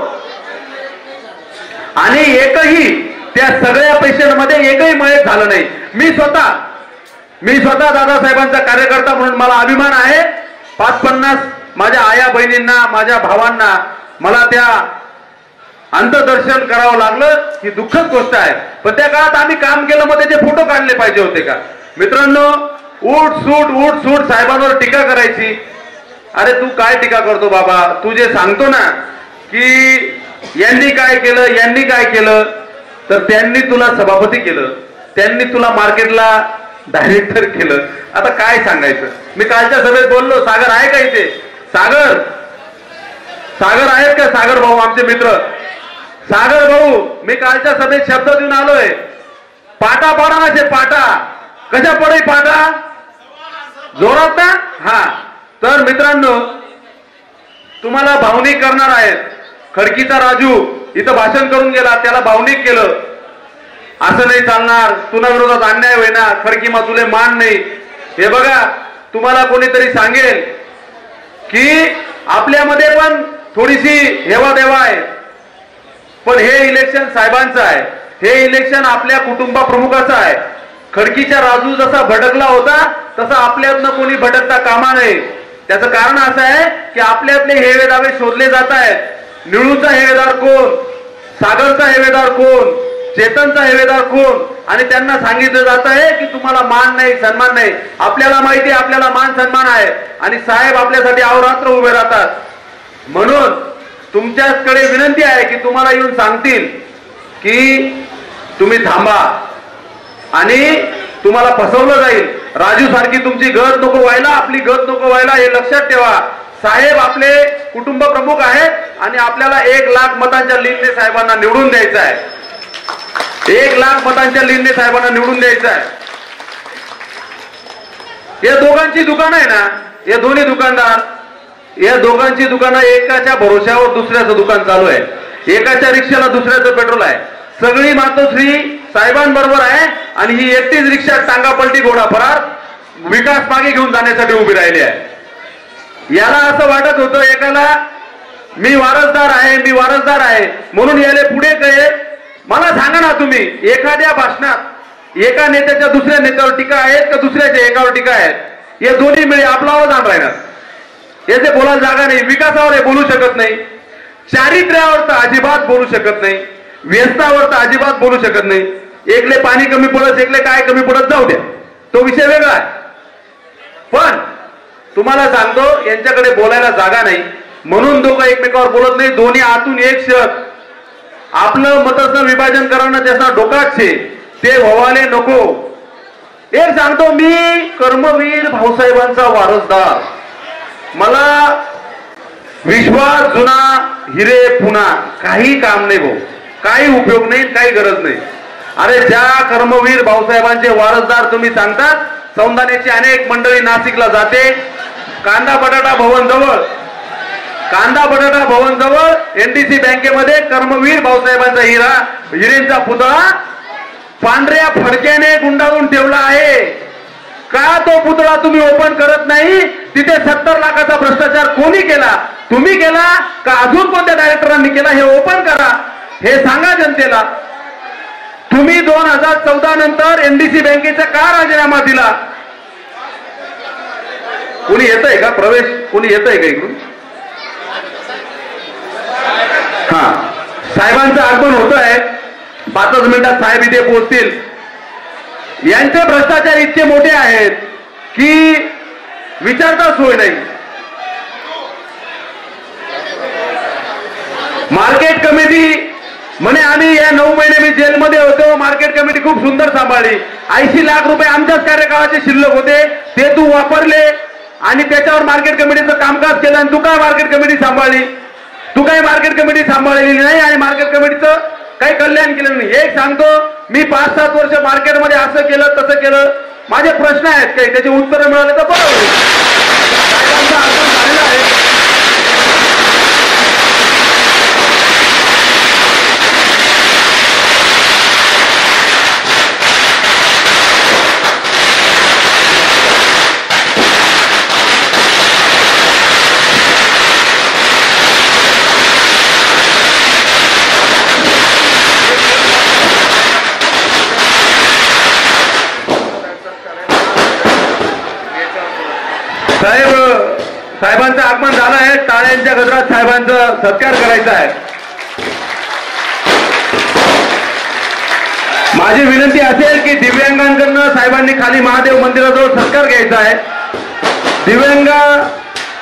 आणि एकही त्या सगळ्या पेशंटमध्ये एकही मयत झालं नाही. मी स्वतः दादासाहेबांचा कार्यकर्ता म्हणून मला अभिमान आहे. 50 माझ्या आया बहिणींना, माझ्या भावांना मला त्या अंतदर्शन करावं लागलं ही दुःखद गोष्ट आहे. पण त्या काळात आम्ही काम केलं, मग त्याचे फोटो काढले पाहिजे होते का? मित्रांनो, उठ सूट साहेबांवर टीका करायची. अरे तू काय टीका करतो बाबा? तू जे सांगतो ना की यांनी काय केलं, तर त्यांनी तुला सभापती केलं, त्यांनी तुला मार्केटला डायरेक्टर केलं. आता काय सांगायचं? मी कालच्या सभेत बोललो, सागर आहे का इथे? सागर आहेत का? सागर भाऊ आमचे मित्र, सागर भाऊ, मी कालच्या सभेत शब्द देऊन आलोय, पाटा पाडा ना. पाटा कशा पडे? पाटा जोरात ना. हा, तर मित्रांनो तुम्हाला भावनिक करणार आहेत. खडकीचा राजू इथं भाषण करून गेला, त्याला भावनिक केलं. असं नाही चालणार, तुला विरोधात अन्याय होईना, खडकी मा तुले मान नाही. हे बघा, तुम्हाला कोणीतरी सांगेल की आपल्यामध्ये पण थोडीशी हेवा देवा आहे, पण हे इलेक्शन साहेबांचं आहे, हे इलेक्शन आपल्या कुटुंबा प्रमुखाचं आहे. खडकीचा राजू जसा भटकला होता तसा आपल्यातनं कोणी भटकता कामा नये. त्याचं कारण असं आहे की आपल्यातले हेवे दावे शोधले जात आहेत. निळूचा हेवेदार कोण, सागरचा हेवेदार कोण, चेतनचा हेवेदार कोण, आणि त्यांना सांगितलं जात आहे की तुम्हाला मान नाही, सन्मान नाही. आपल्याला माहिती आहे आपल्याला मान सन्मान आहे, आणि साहेब आपल्यासाठी अहोरात्र उभे राहतात. म्हणून तुमच्याकडे विनंती आहे की तुम्हाला येऊन सांगतील की तुम्ही थांबा आणि तुम्हाला फसवलं जाईल. राजू सारखी तुमची गत नको व्हायला, आपली गत नको व्हायला, हे लक्षात ठेवा. साहेब आपले कुटुंब प्रमुख आहेत आणि आपल्याला 1,00,000 मतांच्या लीडने साहेबांना निवडून द्यायचं आहे. 1,00,000 मतांच्या लीडने साहेबांना निवडून द्यायचं आहे. या दोघांची दुकानं आहे ना, या दोन्ही दुकानदार, या दोघांची दुकानं एकाच्या भरोश्यावर दुसऱ्याचं दुकान चालू आहे, एकाच्या रिक्षाला दुसऱ्याचं पेट्रोल आहे. सगळी मातोश्री साहेबांबरोबर आहे आणि ही एकटीच रिक्षा टांगा पलटी घोडा फरार विकास मागे घेऊन जाण्यासाठी उभी राहिली आहे. याला असं वाटत होतं एकाला मी वारसदार आहे म्हणून याले पुढे कळे. मला सांगा ना तुम्ही, एखाद्या भाषणात एका नेत्याच्या दुसऱ्या नेत्यावर टीका आहेत का दुसऱ्याच्या एकावर टीका आहेत? हे दोन्ही मिळे आपला आवाज आण राहणार. याचे बोलायला जागा नाही, विकासावर हे बोलू शकत नाही, चारित्र्यावर तर अजिबात बोलू शकत नाही, व्यसनावर तर अजिबात बोलू शकत नाही. एकले पाणी कमी पडत, एकले काय कमी पडत, जाऊ द्या, तो विषय वेगळा आहे. पण तुम्हाला सांगतो यांच्याकडे बोलायला जागा नाही म्हणून दोघं एकमेकावर बोलत नाही. दोन्ही आतून एक शब्द आपलं मतचं विभाजन करणं त्याचा डोकाच छे, ते व्हावाले नको. एक सांगतो, मी कर्मवीर भाऊसाहेबांचा वारसदार, मला विश्वास जुना हिरे पुन्हा, काही काम नाही भाऊ, काही उपयोग नाही, काही गरज नाही. अरे ज्या कर्मवीर भाऊसाहेबांचे वारसदार तुम्ही सांगतात, सौंदाण्याची अनेक मंडळी नाशिकला जाते, कांदा बटाटा भवन जवळ एनडीसी बँकेमध्ये कर्मवीर भाऊसाहेबांचा हिरेंचा पुतळा पांढऱ्या फडक्याने गुंडाळून ठेवला आहे. का तो पुतळा तुम्ही ओपन करत नाही? तिथे 70 लाखाचा भ्रष्टाचार कोणी केला? तुम्ही केला का अजून कोणत्या डायरेक्टरांनी केला? हे ओपन करा, हे सांगा जनतेला. तुम्ही 2014 नंतर एनडीसी बँकेचा का राजीनामा दिला? कोणी येतंय का? प्रवेश कोणी येतंय का इकडून? हा, साहेबांचं आगमन होत आहे. 5 मिनिटात साहेब इथे पोहोचतील. यांचे भ्रष्टाचार इतके मोठे आहेत की विचारता सोय नाही. मार्केट कमिटी म्हणे आम्ही या 9 महिने मी जेलमध्ये होतो, मार्केट कमिटी खूप सुंदर सांभाळली. 80 लाख रुपये आमच्याच कार्यकाळाचे शिल्लक होते, ते तू वापरले आणि त्याच्यावर मार्केट कमिटीचं कामकाज केलं. आणि तू काय मार्केट कमिटी सांभाळली? तू काही मार्केट कमिटी सांभाळलेली नाही आणि मार्केट कमिटीचं काही कल्याण केलं नाही. एक सांगतो, मी 5-7 वर्ष मार्केटमध्ये असं केलं तसं केलं. माझे प्रश्न आहेत काही, त्याची उत्तरं मिळाले तर बरं होईल. साहेबांचा आगमन झालेला आहे. साहेबांचं आगमन झालं आहे. टाळ्यांच्या गजरात साहेबांचा सत्कार करायचा आहे. माझी विनंती असेल की दिव्यांगांकडनं साहेबांनी खाली महादेव मंदिराजवळ सत्कार घ्यायचा आहे.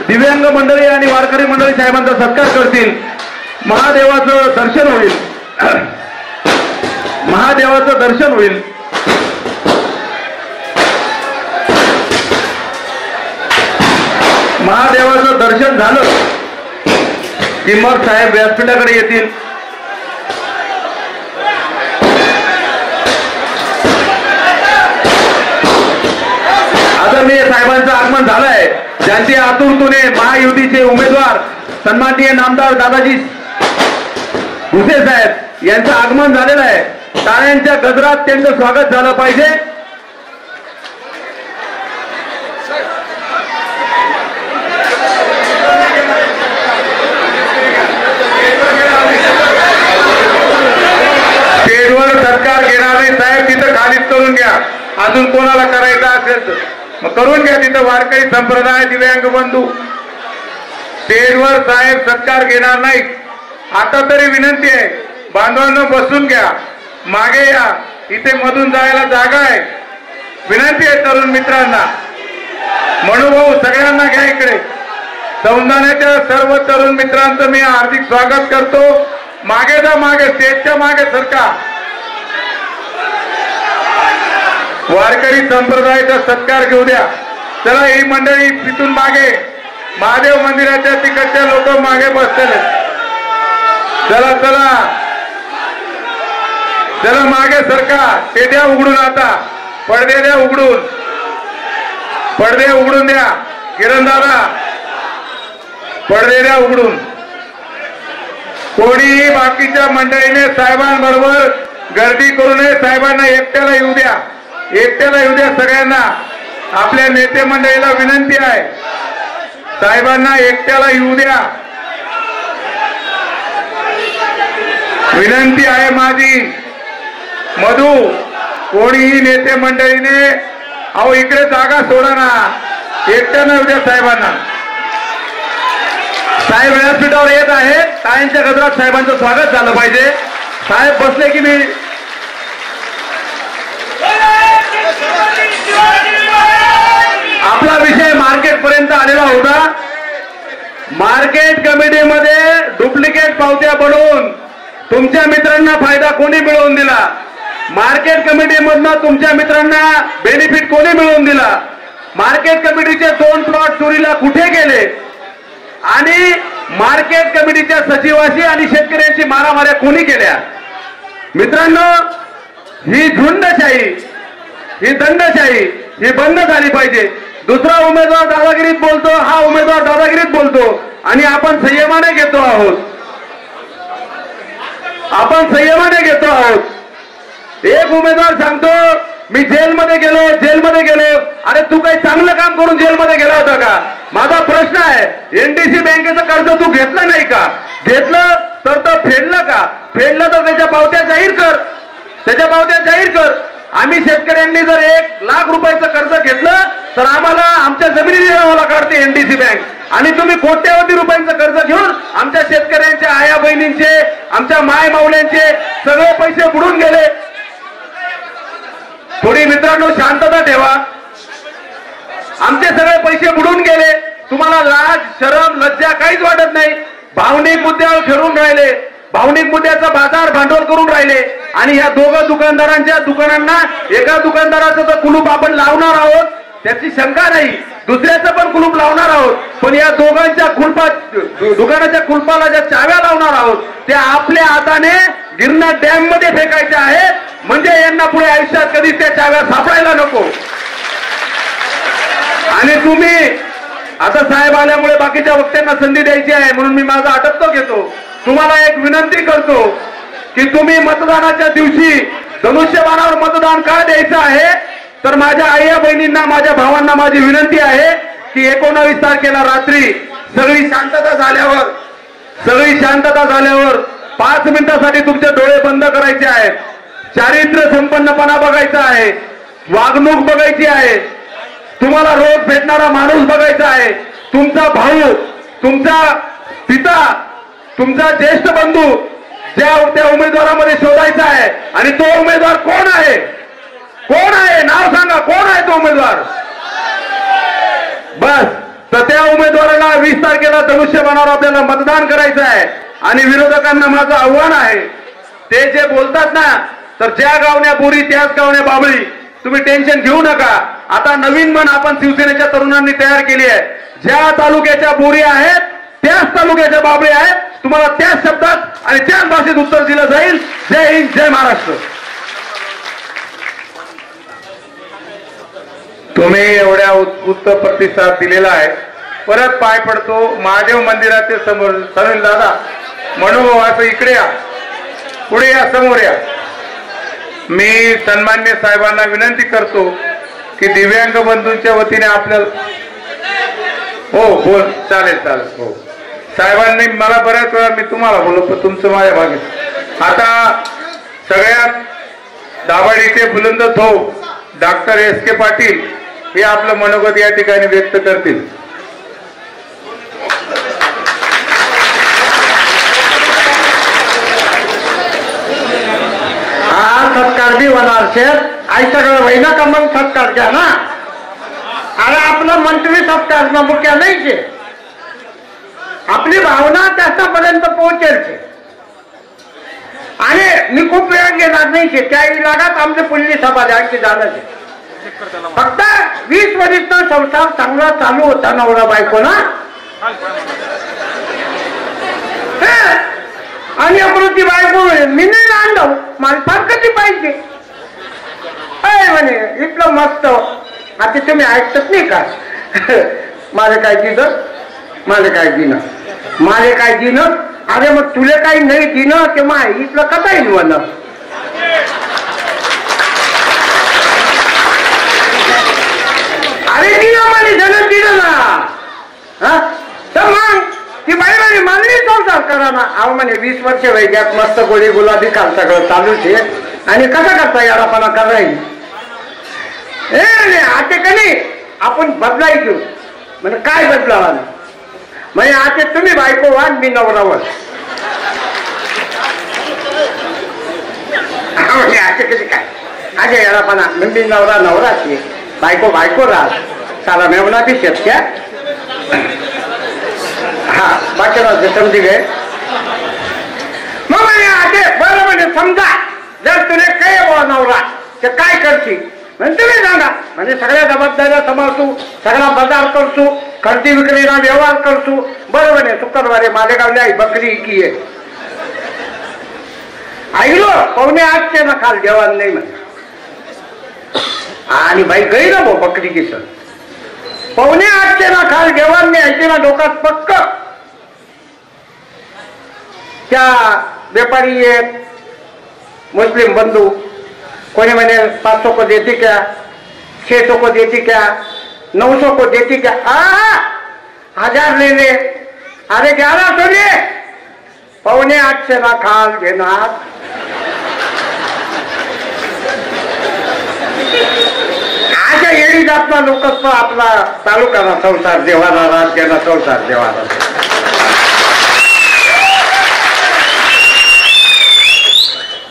दिव्यांग मंडळी आणि वारकरी मंडळी साहेबांचा सत्कार करतील. महादेवाचं दर्शन होईल. महादेवाचं दर्शन होईल. महादेवाचं दर्शन झालं की मग साहेब व्यासपीठाकडे येतील. आदरणीय साहेबांचं आगमन झालंय. ज्यांचे आतुरतेने महायुतीचे उमेदवार सन्माननीय नामदार दादाजी भुसे साहेब यांचं आगमन झालेलं आहे. टाळ्यांच्या गजरात त्यांचं स्वागत झालं पाहिजे. सत्कार घेणारे साहेब तिथं खालीच करून घ्या. अजून कोणाला करायचं असेल तर मग करून घ्या. तिथं वारकरी संप्रदाय दिव्यांग बंधू स्टेजवर साहेब सत्कार घेणार नाहीत. आता तरी विनंती आहे, बांधवांना बसून घ्या, मागे या. इथे मधून जायला जागा आहे. विनंती आहे तरुण मित्रांना, मनुभाऊ सगळ्यांना घ्या इकडे. सौंदाण्याच्या सर्व तरुण मित्रांचं मी हार्दिक स्वागत करतो. मागे जा, मागे स्टेजच्या मागे सरका. वारकरी संप्रदायाचा सत्कार घेऊ द्या. चला ही मंडळी तिथून मागे, महादेव मंदिराच्या तिकडच्या लोक मागे बसलेले. चला चला चला मागे सरका. ते द्या उघडून, आता पडदे द्या उघडून, पडदे उघडून द्या. किरण दादा पडदे द्या उघडून. कोणीही बाकीच्या मंडळीने साहेबांबरोबर गर्दी करू नये. साहेबांना एकट्याला येऊ द्या, एकट्याला येऊ द्या सगळ्यांना. आपल्या नेते मंडळीला विनंती आहे, साहेबांना एकट्याला येऊ द्या. विनंती आहे माझी. मधू कोणीही नेते मंडळीने अहो इकडे जागा सोडा ना, एकट्यानं येऊ द्या साहेबांना. साहेब व्यासपीठावर येत आहेत. टाळ्यांच्या गजरात साहेबांचं स्वागत झालं पाहिजे. साहेब बसले की मी आपला विषय मार्केट पर्यंत आलेला होता. मार्केट कमिटीमध्ये डुप्लिकेट पावत्या बनवून तुमच्या मित्रांना फायदा कोणी मिळवून दिला? मार्केट कमिटीमधनं तुमच्या मित्रांना बेनिफिट कोणी मिळवून दिला? मार्केट कमिटीचे 2 प्लॉट चोरीला कुठे गेले? आणि मार्केट कमिटीच्या सचिवाशी आणि शेतकऱ्यांची मारामाऱ्या कोणी केल्या? मित्रांनो, ही झुंडशाही, ही दंडशाही ही बंद झाली पाहिजे. दुसरा उमेदवार दादागिरीत बोलतो, हा उमेदवार दादागिरीत बोलतो आणि आपण संयमाने घेतो आहोत. आपण संयमाने घेतो आहोत. एक उमेदवार सांगतो मी जेलमध्ये गेलो. अरे तू काही चांगलं काम करून जेलमध्ये गेला होता का? माझा प्रश्न आहे, एनडीसी बँकेचं कर्ज तू घेतलं नाही का? घेतलं तर फेडलं का? फेडलं तर त्याच्या पावत्या जाहीर कर. त्याच्या पावत्या जाहीर कर. आम्ही शेतकऱ्यांनी जर 1 लाख रुपयाचं कर्ज घेतलं तर आम्हाला आमच्या जमिनी देण्याला काढते एनडीसी बँक. आणि तुम्ही कोट्यावधी रुपयांचं कर्ज घेऊन आमच्या शेतकऱ्यांच्या आया बहिणींचे, आमच्या माय माऊल्यांचे सगळे पैसे बुडून गेले. थोडी मित्रांनो शांतता ठेवा. आमचे सगळे पैसे बुडून गेले. तुम्हाला लाज शरम लज्जा काहीच वाटत नाही. भावनिक मुद्द्यावर फिरून राहिले, भावनिक मुद्द्याचा बाजार भांडवल करून राहिले. आणि या दोघं दुकानदारांच्या दुकानांना, एका दुकानदाराचं तर कुलूप आपण लावणार आहोत त्याची शंका नाही, दुसऱ्याचं पण कुलूप लावणार आहोत. पण या दोघांच्या दुकानाच्या कुलपाला ज्या चाव्या लावणार आहोत त्या आपल्या हाताने गिरणा डॅम मध्ये फेकायच्या आहेत. म्हणजे यांना पुढे आयुष्यात कधीच त्या चाव्या सापडायला नको. आणि तुम्ही आता साहेब आल्यामुळे बाकीच्या वक्त्यांना संधी द्यायची आहे म्हणून मी माझा आटप्त घेतो. तुम्हाला एक विनंती करतो की तुम्ही मतदानाच्या दिवशी धनुष्यबाणावर मतदान का द्यायचं आहे तर माझ्या आईया बहिणींना, माझ्या भावांना माझी विनंती आहे की 19 तारखेला रात्री सगळी शांतता झाल्यावर 5 मिनिटासाठी तुमचे डोळे बंद करायचे आहेत. चारित्र्य संपन्नपणा बघायचा आहे, वागणूक बघायची आहे, तुम्हाला रोज भेटणारा माणूस बघायचा आहे, तुमचा भाऊ, तुमचा पिता, तुमचा ज्येष्ठ बंधू त्या उमेदवारामध्ये शोधायचा आहे. आणि तो उमेदवार कोण आहे? कोण आहे? नाव सांगा, कोण आहे तो उमेदवार? बस. तर त्या उमेदवाराला 20 तारखेला धनुष्यबाणावर आपल्याला मतदान करायचं आहे. आणि विरोधकांना माझं आव्हान आहे, ते जे बोलतात ना तर ज्या गावण्या बोरी त्याच गावण्या बाबळी, तुम्ही टेन्शन घेऊ नका. आता नवीन म्हण आपण शिवसेनेच्या तरुणांनी तयार केली आहे. ज्या तालुक्याच्या बोरी आहेत त्याच तालुक्याच्या बाबळी आहेत. तुम्हाला त्याच शब्दात आणि त्याच भाषेत उत्तर दिलं जाईल. जय हिंद, जय महाराष्ट्र. तुम्ही एवढ्या उत्स्फूर्त प्रतिसाद दिलेला आहे. परत पाय पडतो महादेव मंदिराच्या समोर. सनील दादा, मनोभाव असं इकडे या, पुढे या, समोर या. मी सन्मान्य साहेबांना विनंती करतो की दिव्यांग बंधूंच्या वतीने आपल्याला हो बोल. चालेल. हो साहेबांनी मला बऱ्याच वेळा मी तुम्हाला बोललो पण तुमचं माझ्या मागे. आता सगळ्यात दाभाडीचे बुलंद थोप डॉक्टर S.K. पाटील हे आपलं मनोगत या ठिकाणी व्यक्त करतील. हा सत्कार बी होणार शेर. आई सगळं वहिना का मग सत्कार घ्या ना. अरे आपलं मंत्री सत्कार ना मुख्य नाही शे. आपली भावना त्याच्यापर्यंत पोहोचेल शे. आणि मी खूप वेळ घेणार नाही शे. त्या इलाकात आमचे पुल्ली सभा द्यायची झालं शे. फक्त 20 वर्षीचा संसार चांगला चालू होता नवरा बायको ना. आणि अमृती बायको मी नाही आणलं मला फारकती पाहिजे म्हणे. इतलं मस्त. आता तुम्ही ऐकतच नाही का? माझं काय दिलं, माझं काय दिनं, माझे काय दिनं. अरे मग तुला काही नाही दिनं ते माय इथलं कसा येईल मला. अरे दिलं म्हणे जण दिलं ना. तर मग ती बाई म्हणे मला संसार करा ना. अहो म्हणे 20 वर्ष वैद्यात मस्त गोळी गुलाबी काल सगळं चालूच आहे. आणि कसा करता याडापणा करायला. आता का नाही आपण बदलायचो. म्हणजे काय बदलावा म्हणजे आता तुम्ही बायको व्हा मी नवरावर. आता कधी काय आता याडापणा मी नवरा नवराच बायको बायको राहत साला मेवना ती शक्य. हा बाकी समजी गे. मग म्हणे आता बरं म्हणे समजा जर तुला काय बुवा नवरा तर काय करशील म्हणजे तुम्ही सांगा. म्हणजे सगळ्या जबाबदाऱ्या सांभाळतो, सगळा बाजार करतो, खरेदी विक्रीला व्यवहार करतो. बरं म्हणे शुक्रवारी मालेगावली आई बकरी की आहे. ऐकलो 7:45 ना खाल जेवण नाही म्हणे. आणि बाई गई ना भाऊ बकरी की सर 7:45 ना खाल जेवण नाही. ऐकते ना डोक्यात पक्क. त्या व्यापारी एक मुस्लिम बंधू कोई मैंने 500 को देती क्या, 600 को देती क्या, 900 को देती क्या. 1000 ले ले. अरे 1100 ले. 7:45 ना खाल घेणार. अशा येडी जातला लोकच आपला तालुक्याला संसार देवाला, राज्याला संसार देवाला.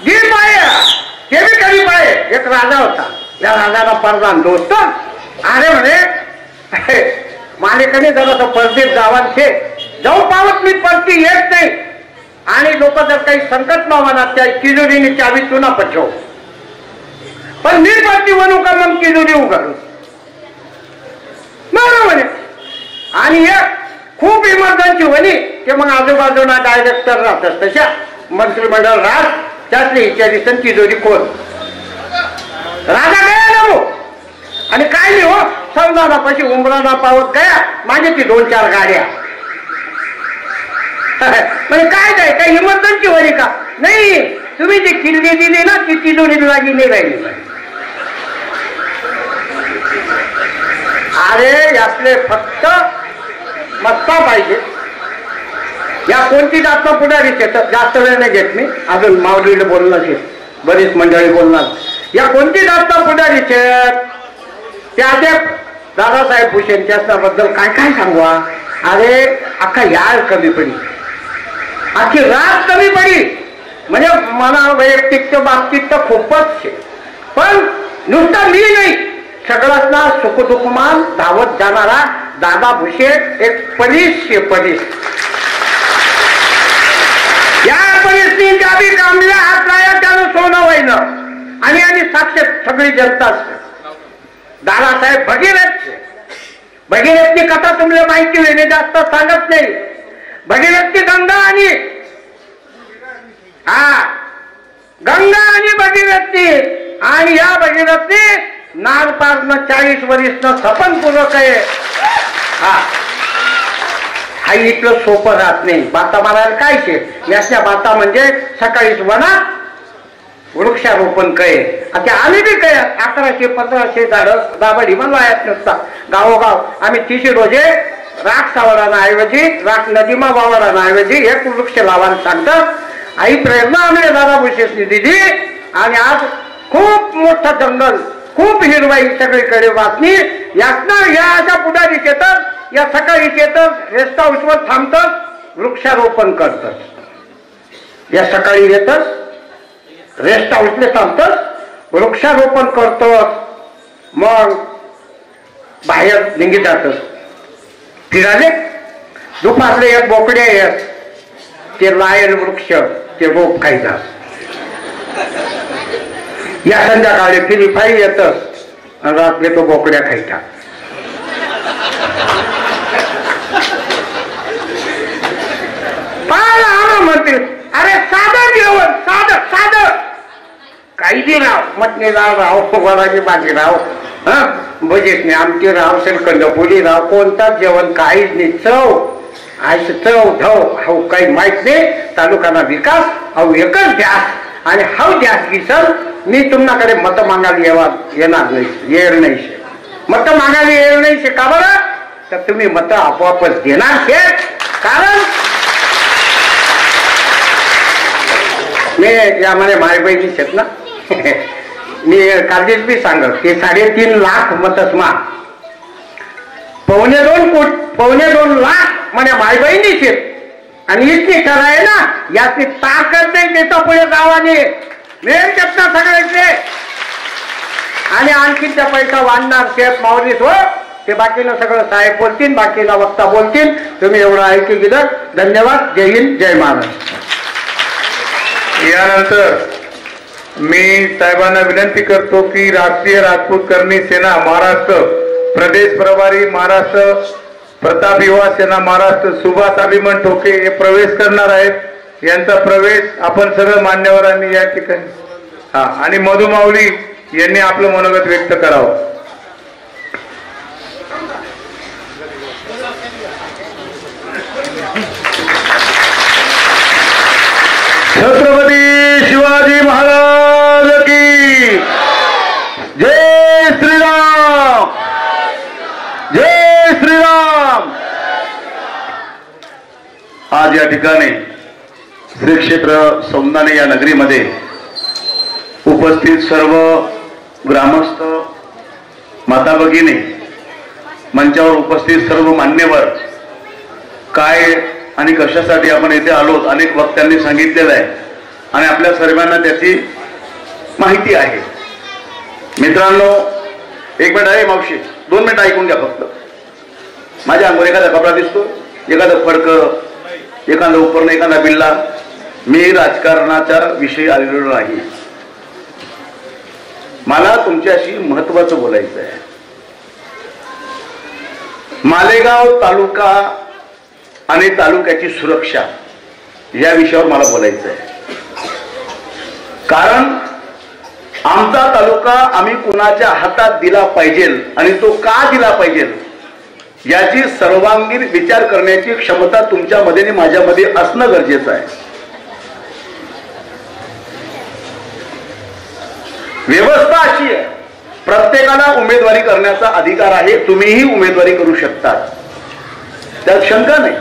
दीड पाय ते बी कधी पाय. एक राजा होता, त्या राजाला परदान दोस्त अरे म्हणे मालेकडे जरा परदेश जावान छे जाऊ पावत मी परती येत नाही आणि लोक जर काही संकट न म्हणत त्या तिजोरीने चावी तुना पठव पण मी परती बनू का मग तिजोरी उघडू म्हणे. आणि एक खूप इमर्जन्सी होली ते मग आजूबाजूला डायरेक्टर राहतात तशा मंत्रिमंडळ राहत त्यातली विचारी तिजोरी कोण राजा गया ना हो. आणि काय नाही हो संघाला पाशी उमराना पावत गया माझे ती 2-4 गाड्या म्हणजे काय काय काही इमर्जन्सी होती का नाही. तुम्ही जी किल्ली दिली ना ती तिजोरी लागी नाही राहिली. अरे यातले फक्त मत्ता पाहिजे. या कोणती जास्त पुढारी जास्त वेळ नाही घेत मी अजून माऊलीला बोलणार बरीच मंडळी बोलणार. या कोणती जास्त पुढारी त्या दादासाहेब भुसेन त्याच्याबद्दल काय काय सांगवा. अरे अख्खा याळ कमी पडी अख्खी रात कमी पडी म्हणजे मला वैयक्तिक बाबतीत तर खूपच पण नुसतं मी नाही सगळंच ना सुखदुःखमान धावत जाणारा दादा भुसेन एक परीस या परिस्थितीच्या बी कामल्या हात लाया त्यानं सोनं व्हायनं आणि साक्षात सगळी जनता दादासाहेब भगीरथची कथा तुम्हाला माहिती होईल जास्त सांगत नाही. भगीरथची गंगा आणि गंगा आणि भगीरथी आणि या भगीरथी नारपारनं 40 वर्षनं सपन पूर्वक आहे. हा इथलं सोपं राहत नाही. बाता मारायला काय शे याच्या बाता म्हणजे सकाळीच वनात वृक्षारोपण कळे आता आम्ही बी काय 1100-1500 झाडं दाबडी पण वायात नसता गावोगाव आम्ही 30 रोजे राख सावरानाऐवजी राख नदीमा वावरानाऐवजी एक वृक्ष लावायला सांगतात. आई प्रेरणा आम्ही दादा भुसेंनी दिली आणि आज खूप मोठं जंगल खूप हिरवाई सगळीकडे वाचणी यातनं या अशा पुढारी येतात या सकाळी येतात रेस्ट हाऊसवर थांबतात वृक्षारोपण करतात. या सकाळी येतात रेस्ट हाऊसले थांबतात वृक्षारोपण करतात मग बाहेर निघी जातात फिराले. दुपारले एक बोकडे आहेत ते लायल वृक्ष ते रोप खायचा. या संध्याकाळी फिरीफाई येतात आणि रात्री तो बोकड्या खायचा. म्हणते अरे साधं जेवण साधं काही बी राव मटणी राव वराची भाजी राव बजेट नाही आमची राव श्रीखंड पोळी राव कोणताच जेवण काहीच नाही. चव धव काही माहित नाही. तालुकाना विकास हा एकच ध्यास आणि हा ध्यास विसर मी तुमच्याकडे मत मागायला येणार नाही येणार नाही. मत मागायला येणार नाही का बरं तर तुम्ही मत आपोआपच देणार हे कारण मी यामध्ये माय बहिणी आहेत ना मी काळजीच बी सांगत की 3.5 लाख मतस्मा 1.25 लाख म्हणजे माय बहिणीच आहेत आणि इतकी कराय ना याची ताकद नाही देतो पुढे गावाने मेन चपता सगळ्याचे आणि आणखी त्या पैसा वाढणार शेत मावलीस हो ते बाकीनं सगळं साहेब बोलतील बाकीला वक्ता बोलतील. तुम्ही एवढं ऐकू गेलं. धन्यवाद. जय हिंद जय महाराष्ट्र. यानंतर मी साहेबांना विनंती करतो की राष्ट्रीय राजपूत करणी सेना महाराष्ट्र प्रदेश प्रभारी महाराष्ट्र प्रताप युवा सेना महाराष्ट्र सुभाष अभिमन ठोके हे प्रवेश करणार आहेत. यांचा प्रवेश आपण सगळं मान्यवरांनी या ठिकाणी आणि मधु माऊली यांनी आपलं मनोगत व्यक्त करावं. छत्रपती शिवाजी महाराज की जय श्रीराम जय श्रीराम. आज या ठिकाणी श्री क्षेत्र सौंदाणे या नगरीमध्ये उपस्थित सर्व ग्रामस्थ माता भगिनी, मंचावर उपस्थित सर्व मान्यवर, काय आणि कशासाठी आपण येथे आलोत अनेक वक्त्यांनी सांगितलेलं आहे आणि आपल्या सर्वांना त्याची माहिती आहे. मित्रांनो, एक मिनिट आहे मावशी, 2 मिनिटं ऐकून घ्या फक्त. माझ्या अंगावर एखादा कपडा दिसतो, एखादं फडकं, एखादा उपकरण, एखादा बिल्ला. मी राजकारणाच्या विषयी आलेलो नाही. मला तुमच्याशी महत्वाचं बोलायचं आहे. मालेगाव तालुका आणि तालुक्याची सुरक्षा या विषयावर मला बोलायचं आहे. कारण आमचा तालुका आम्ही कुणाच्या हातात दिला पाहिजे आणि तो का दिला पाहिजे याची सर्वांगीण विचार करण्याची क्षमता तुमच्यामध्ये आणि माझ्यामध्ये असणं गरजेचं आहे. व्यवस्था अशी आहे, प्रत्येकाला उमेदवारी करण्याचा अधिकार आहे. तुम्हीही उमेदवारी करू शकता, त्यात शंका नाही.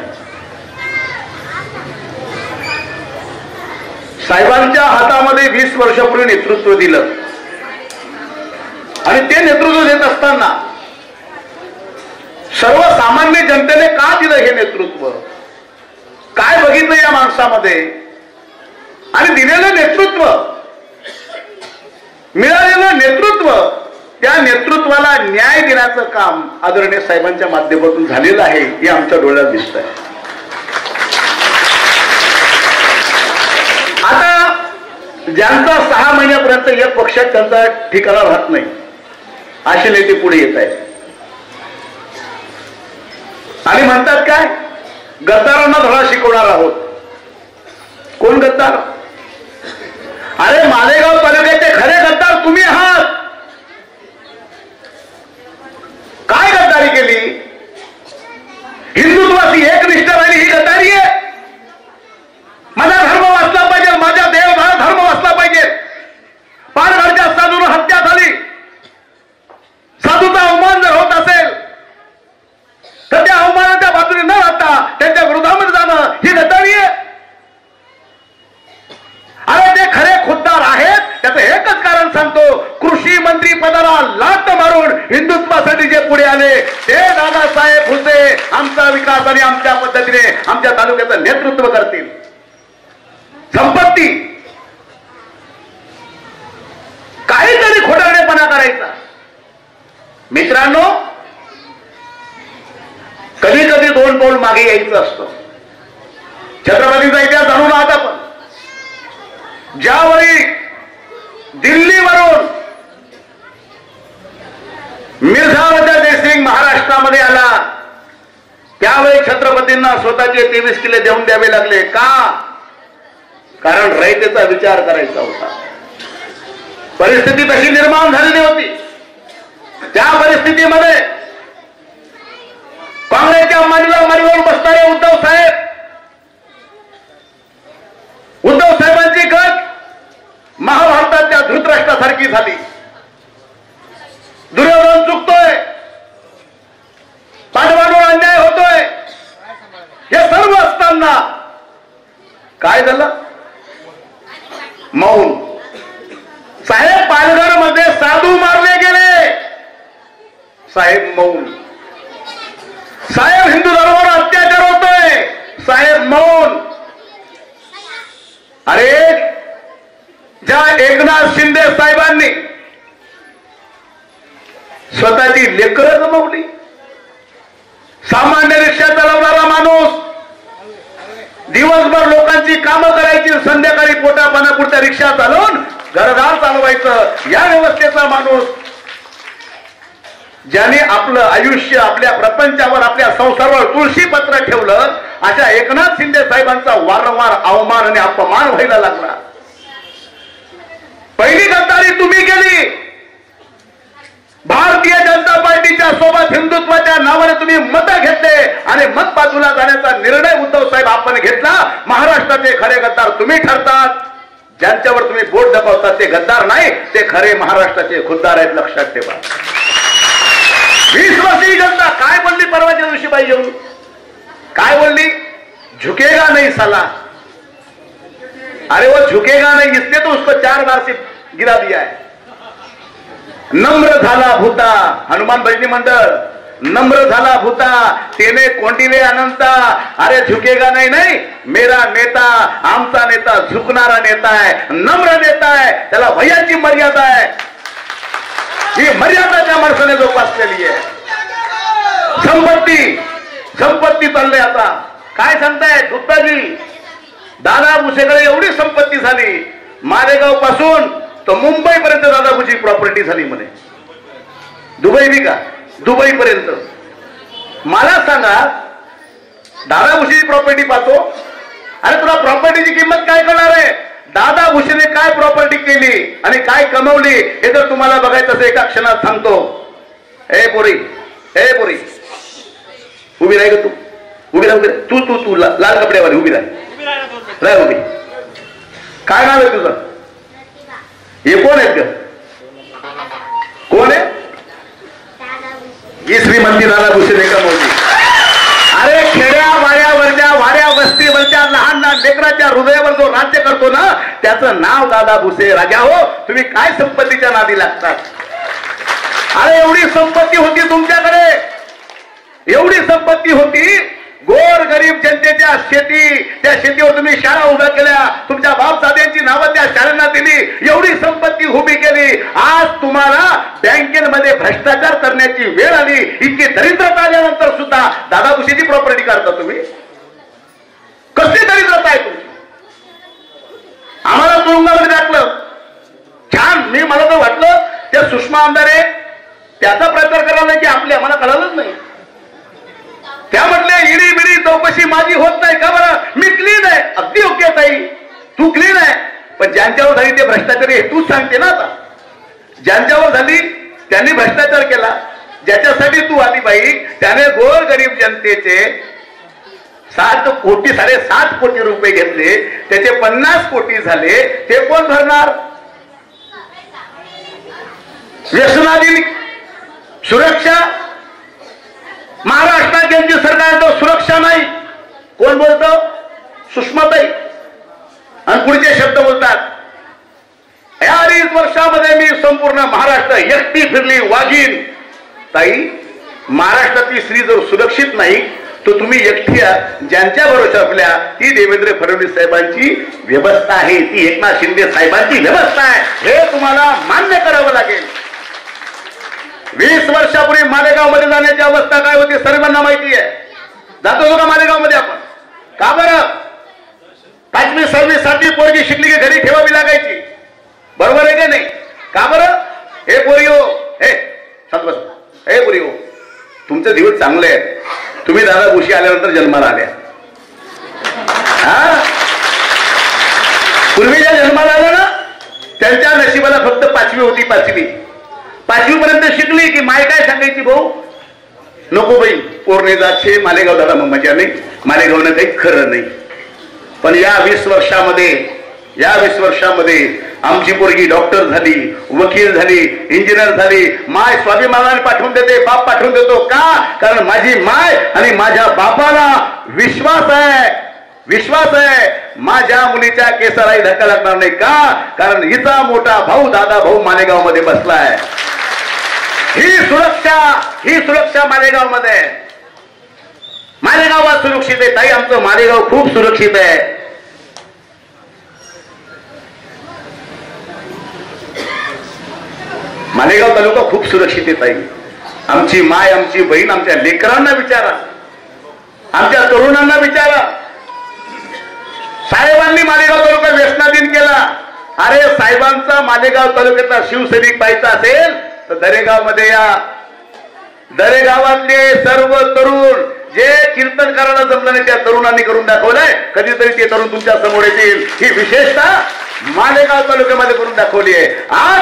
साहेबांच्या हातामध्ये 20 वर्षापूर्वी नेतृत्व दिलं आणि ते नेतृत्व देत असताना सर्वसामान्य जनतेने का दिलं हे नेतृत्व, काय बघितलं या माणसामध्ये आणि दिलेलं नेतृत्व, मिळालेलं नेतृत्व, त्या नेतृत्वाला न्याय देण्याचं काम आदरणीय साहेबांच्या माध्यमातून झालेलं आहे हे आमच्या डोळ्यात दिसत आहे. आता ज्यांचा 6 महिन्यापर्यंत या पक्षात त्यांचा ठिकाणा राहत नाही असे नेते पुढे येत आहेत आणि म्हणतात काय, गद्दारांना धडा शिकवणार आहोत. कोण गद्दार? अरे मालेगाव तालुक्याचे खरे गद्दार तुम्ही आहात. काय गद्दारी केली? हिंदुत्वाची एकनिष्ठ राहिली ही गद्दारी आहे. माझा धर्म वाचला पाहिजे, माझ्या देवधर्म धर्म वाचला पाहिजे. पारघरच्या साधून हत्या झाली, साधूचा अवमान जर होत असेल तर त्या अवमानाच्या बाजूने न राहता त्यांच्या विरोधामध्ये जाणं ही गद्दारी आहे. अरे ते खरे खुद्दार आहेत, त्याचं एकच कारण सांगतो, कृषी मंत्री पदाला लाट मारून हिंदुत्वासाठी जे पुढे आले ते दादासाहेब भुसे आमचा विकास आणि आमच्या पद्धतीने आमच्या तालुक्याचं नेतृत्व करतील. संपत्ती काहीतरी खोटारडेपणा करायचा. मित्रांनो, कधी कधी 2 पाऊल मागे यायचं असतं. छत्रपतीचा इतिहास जाणून आहात आपण. ज्यावेळी दिल्लीवरून मिर्झा जयसिंग महाराष्ट्रामध्ये आला त्यावेळी छत्रपतींना स्वतःचे 23 किल्ले देऊन द्यावे लागले. का? कारण रयतेचा विचार करायचा होता. परिस्थिती तशी निर्माण झालेली होती. त्या परिस्थितीमध्ये काँग्रेसच्या मांडीवर बसणारे उद्धव साहेबांची गत महाभारताच्या धृतराष्ट्रासारखी झाली. दुर्योधन चुकतोय, पांडवांवर अन्याय होतोय, हे सर्व असताना काय झालं? मौन. साहेब पालघर मध्ये साधू मारले गेले, साहेब मौन. साहेब हिंदू धर्मावर अत्याचार होतोय, साहेब मौन. अरे ज्या एकनाथ शिंदे साहेबांनी स्वतःची लेकरं गमावली, सामान्य रिक्षा चालवणारा माणूस, दिवसभर लोकांची कामं करायची, संध्याकाळी पोटापाण्यापुरत्या रिक्षा चालवून घरदार चालवायचं, या व्यवस्थेचा माणूस, ज्याने आपलं आयुष्य आपल्या प्रपंचावर आपल्या संसारावर तुळशीपत्र ठेवलं, अशा एकनाथ शिंदे साहेबांचा वारंवार अवमान आणि अपमान व्हायला लागला. पहिली गद्दारी तुम्ही केली. भारतीय जनता पार्टीच्या सोबत हिंदुत्वाच्या नावाने तुम्ही मतं घेतले आणि मत बाजूला जाण्याचा निर्णय उद्धव साहेब आपण घेतला. महाराष्ट्राचे खरे गद्दार तुम्ही ठरतात. ज्यांच्यावर तुम्ही बोट दाखवतात ते गद्दार नाही, ते खरे महाराष्ट्राचे खुद्दार आहेत, लक्षात ठेवा. 20 वर्षी जनता काय बोलली परवाच्या दिवशी बाई येऊन? काय बोलली? झुकेगा नहीं साला. अरे वो झुकेगा नहीं, इसने तो उसको 4 बार से गिरा दिया है. नम्र झाला भूता, हनुमान भजनी मंडळ, नम्र झाला भूता तेने कोंडिले अनंता, अरे झुकेगा नाही, नाही मेरा नेता, आमचा नेता झुकणारा नेता आहे, नम्र नेता आहे, त्याला भयाची मर्यादा आहे, ही मर्यादा त्या माणसाने जोपासलेली आहे. संपत्ती चाललंय आता. काय सांगताय गुप्ताजी, दादा भुसेकडे एवढी संपत्ती झाली, मालेगाव पासून तर मुंबई पर्यंत दादा भुसेची प्रॉपर्टी झाली म्हणे. दुबई बी का, दुबई पर्यंत. मला सांगा, दादा भुसेची प्रॉपर्टी पाहतो, अरे तुला प्रॉपर्टीची किंमत काय करणार आहे? दादा भुसेने काय प्रॉपर्टी केली आणि काय कमवली हे जर तुम्हाला बघायचं असेल एका क्षणात सांगतो. ए पोरी, ए पोरी, उभी राही ग तू, उभी राह, तू तू तू लाल कपड्यावाली उभी राह, उभी. काय नाव आहे तुझं? हे कोण आहेत ग? कोण आहे? ही श्रीमंती दादा भुसे कमवली. अरे खेड्या वाड्या वस्तीवरच्या लहान लहान लेकराच्या हृदयावर जो राज्य करतो ना, त्याचं नाव दादा भुसे. राजा हो, तुम्ही काय संपत्तीच्या नादी लागतात? अरे एवढी संपत्ती होती तुमच्याकडे, एवढी संपत्ती होती. गोर गरीब जनतेच्या त्या शेतीवर तुम्ही शाळा उभ्या केल्या, तुमच्या बापदाद्यांची नावं त्या शाळांना दिली, एवढी संपत्ती उभी केली. आज तुम्हाला बँकेमध्ये भ्रष्टाचार करण्याची वेळ आली. इतकी दरिद्रता आल्यानंतर सुद्धा दादा भुसेची प्रॉपर्टी करता तुम्ही. कसली दरिद्रता आहे तुमची? आम्हाला तुरुंगामध्ये टाकलं. छान, मला तर वाटलं त्या सुषमा आमदारे त्याचा प्रचार करायला नाही की आपले, आम्हाला कळालंच नाही. त्या म्हटल्या इडी बिडी चौकशी माझी होत नाही का बरं, मी क्लीन आहे. अगदी ओके ताई, तू क्लीन आहे, पण ज्यांच्यावर झाली ते भ्रष्टाचारी हे तूच सांगते ना. आता ज्यांच्यावर झाली त्यांनी भ्रष्टाचार केला, ज्याच्यासाठी तू आली बाई त्याने गोर गरीब जनतेचे 7.7 कोटी रुपये घेतले, त्याचे 50 कोटी झाले, ते कोण भरणार? व्यसनाधीन सुरक्षा महाराष्ट्रात यांची सरकार तो सुरक्षा नाही. कोण बोलतो? सुषमाताई. आणि पुढचे शब्द बोलतात, या 2.5 वर्षामध्ये मी संपूर्ण महाराष्ट्र एकटी फिरली वाघीण. ताई, महाराष्ट्रातली स्त्री जर सुरक्षित नाही तर तुम्ही एकटी आहात. ज्यांच्या भरोशा आपल्या ती देवेंद्र फडणवीस साहेबांची व्यवस्था आहे, ती एकनाथ शिंदे साहेबांची व्यवस्था आहे, हे तुम्हाला मान्य करावं लागेल. 20 वर्षापूर्वी मालेगाव मध्ये जाण्याची अवस्था काय होती सर्वांना माहिती आहे. जातो का मालेगाव मध्ये आपण? का बरं? 5वी 6वी 7वी पोरगी शिकली की घरी ठेवावी लागायची, बरोबर आहे का नाही? का बरं? हे पोरी हो, हे शांत बस, हे पोरी हो, तुमचे दिवस चांगले आहेत, तुम्ही दादा भुसे आल्यानंतर जन्माला आल्या. हा, पूर्वीच्या जन्माला आल्या ना, त्यांच्या नशिबाला फक्त 5वी होती. 5वी पर्यंत शिकली की माय काय सांगायची, भाऊ नको बाई पोरणे जातशे मालेगाव दादा, मग मजा नाही, मालेगावनं काही खरं नाही. पण या 20 वर्षामध्ये आमची पोरगी डॉक्टर झाली, वकील झाली, इंजिनियर झाली. माय स्वाभिमानाने पाठवून देते, बाप पाठवून देतो. का? कारण माझी माय आणि माझ्या बापाला विश्वास आहे माझ्या मुलीच्या केसालाही धक्का लागणार नाही. का? कारण हिचा मोठा भाऊ दादा भाऊ मालेगाव मध्ये बसलाय. ही सुरक्षा मालेगाव मध्ये. मालेगाव सुरक्षित आहे ताई, आमचं मालेगाव खूप सुरक्षित आहे. मालेगाव तालुका खूप सुरक्षित आहे ताई. आमची माय, आमची बहीण, आमच्या लेकरांना विचारा, आमच्या तरुणांना विचारा. साहेबांनी मालेगाव तालुका व्यसनाधीन केला. अरे साहेबांचा मालेगाव तालुक्यातला शिवसैनिक पाहायचा असेल तर दरेगाव मध्ये या. दरेगावातले सर्व तरुण जे कीर्तन करायला जमलं नाही त्या तरुणांनी करून दाखवलंय. कधीतरी ते तरुण तुमच्या समोर येतील. ही विशेषता मालेगाव तालुक्यामध्ये करून दाखवली आहे. आज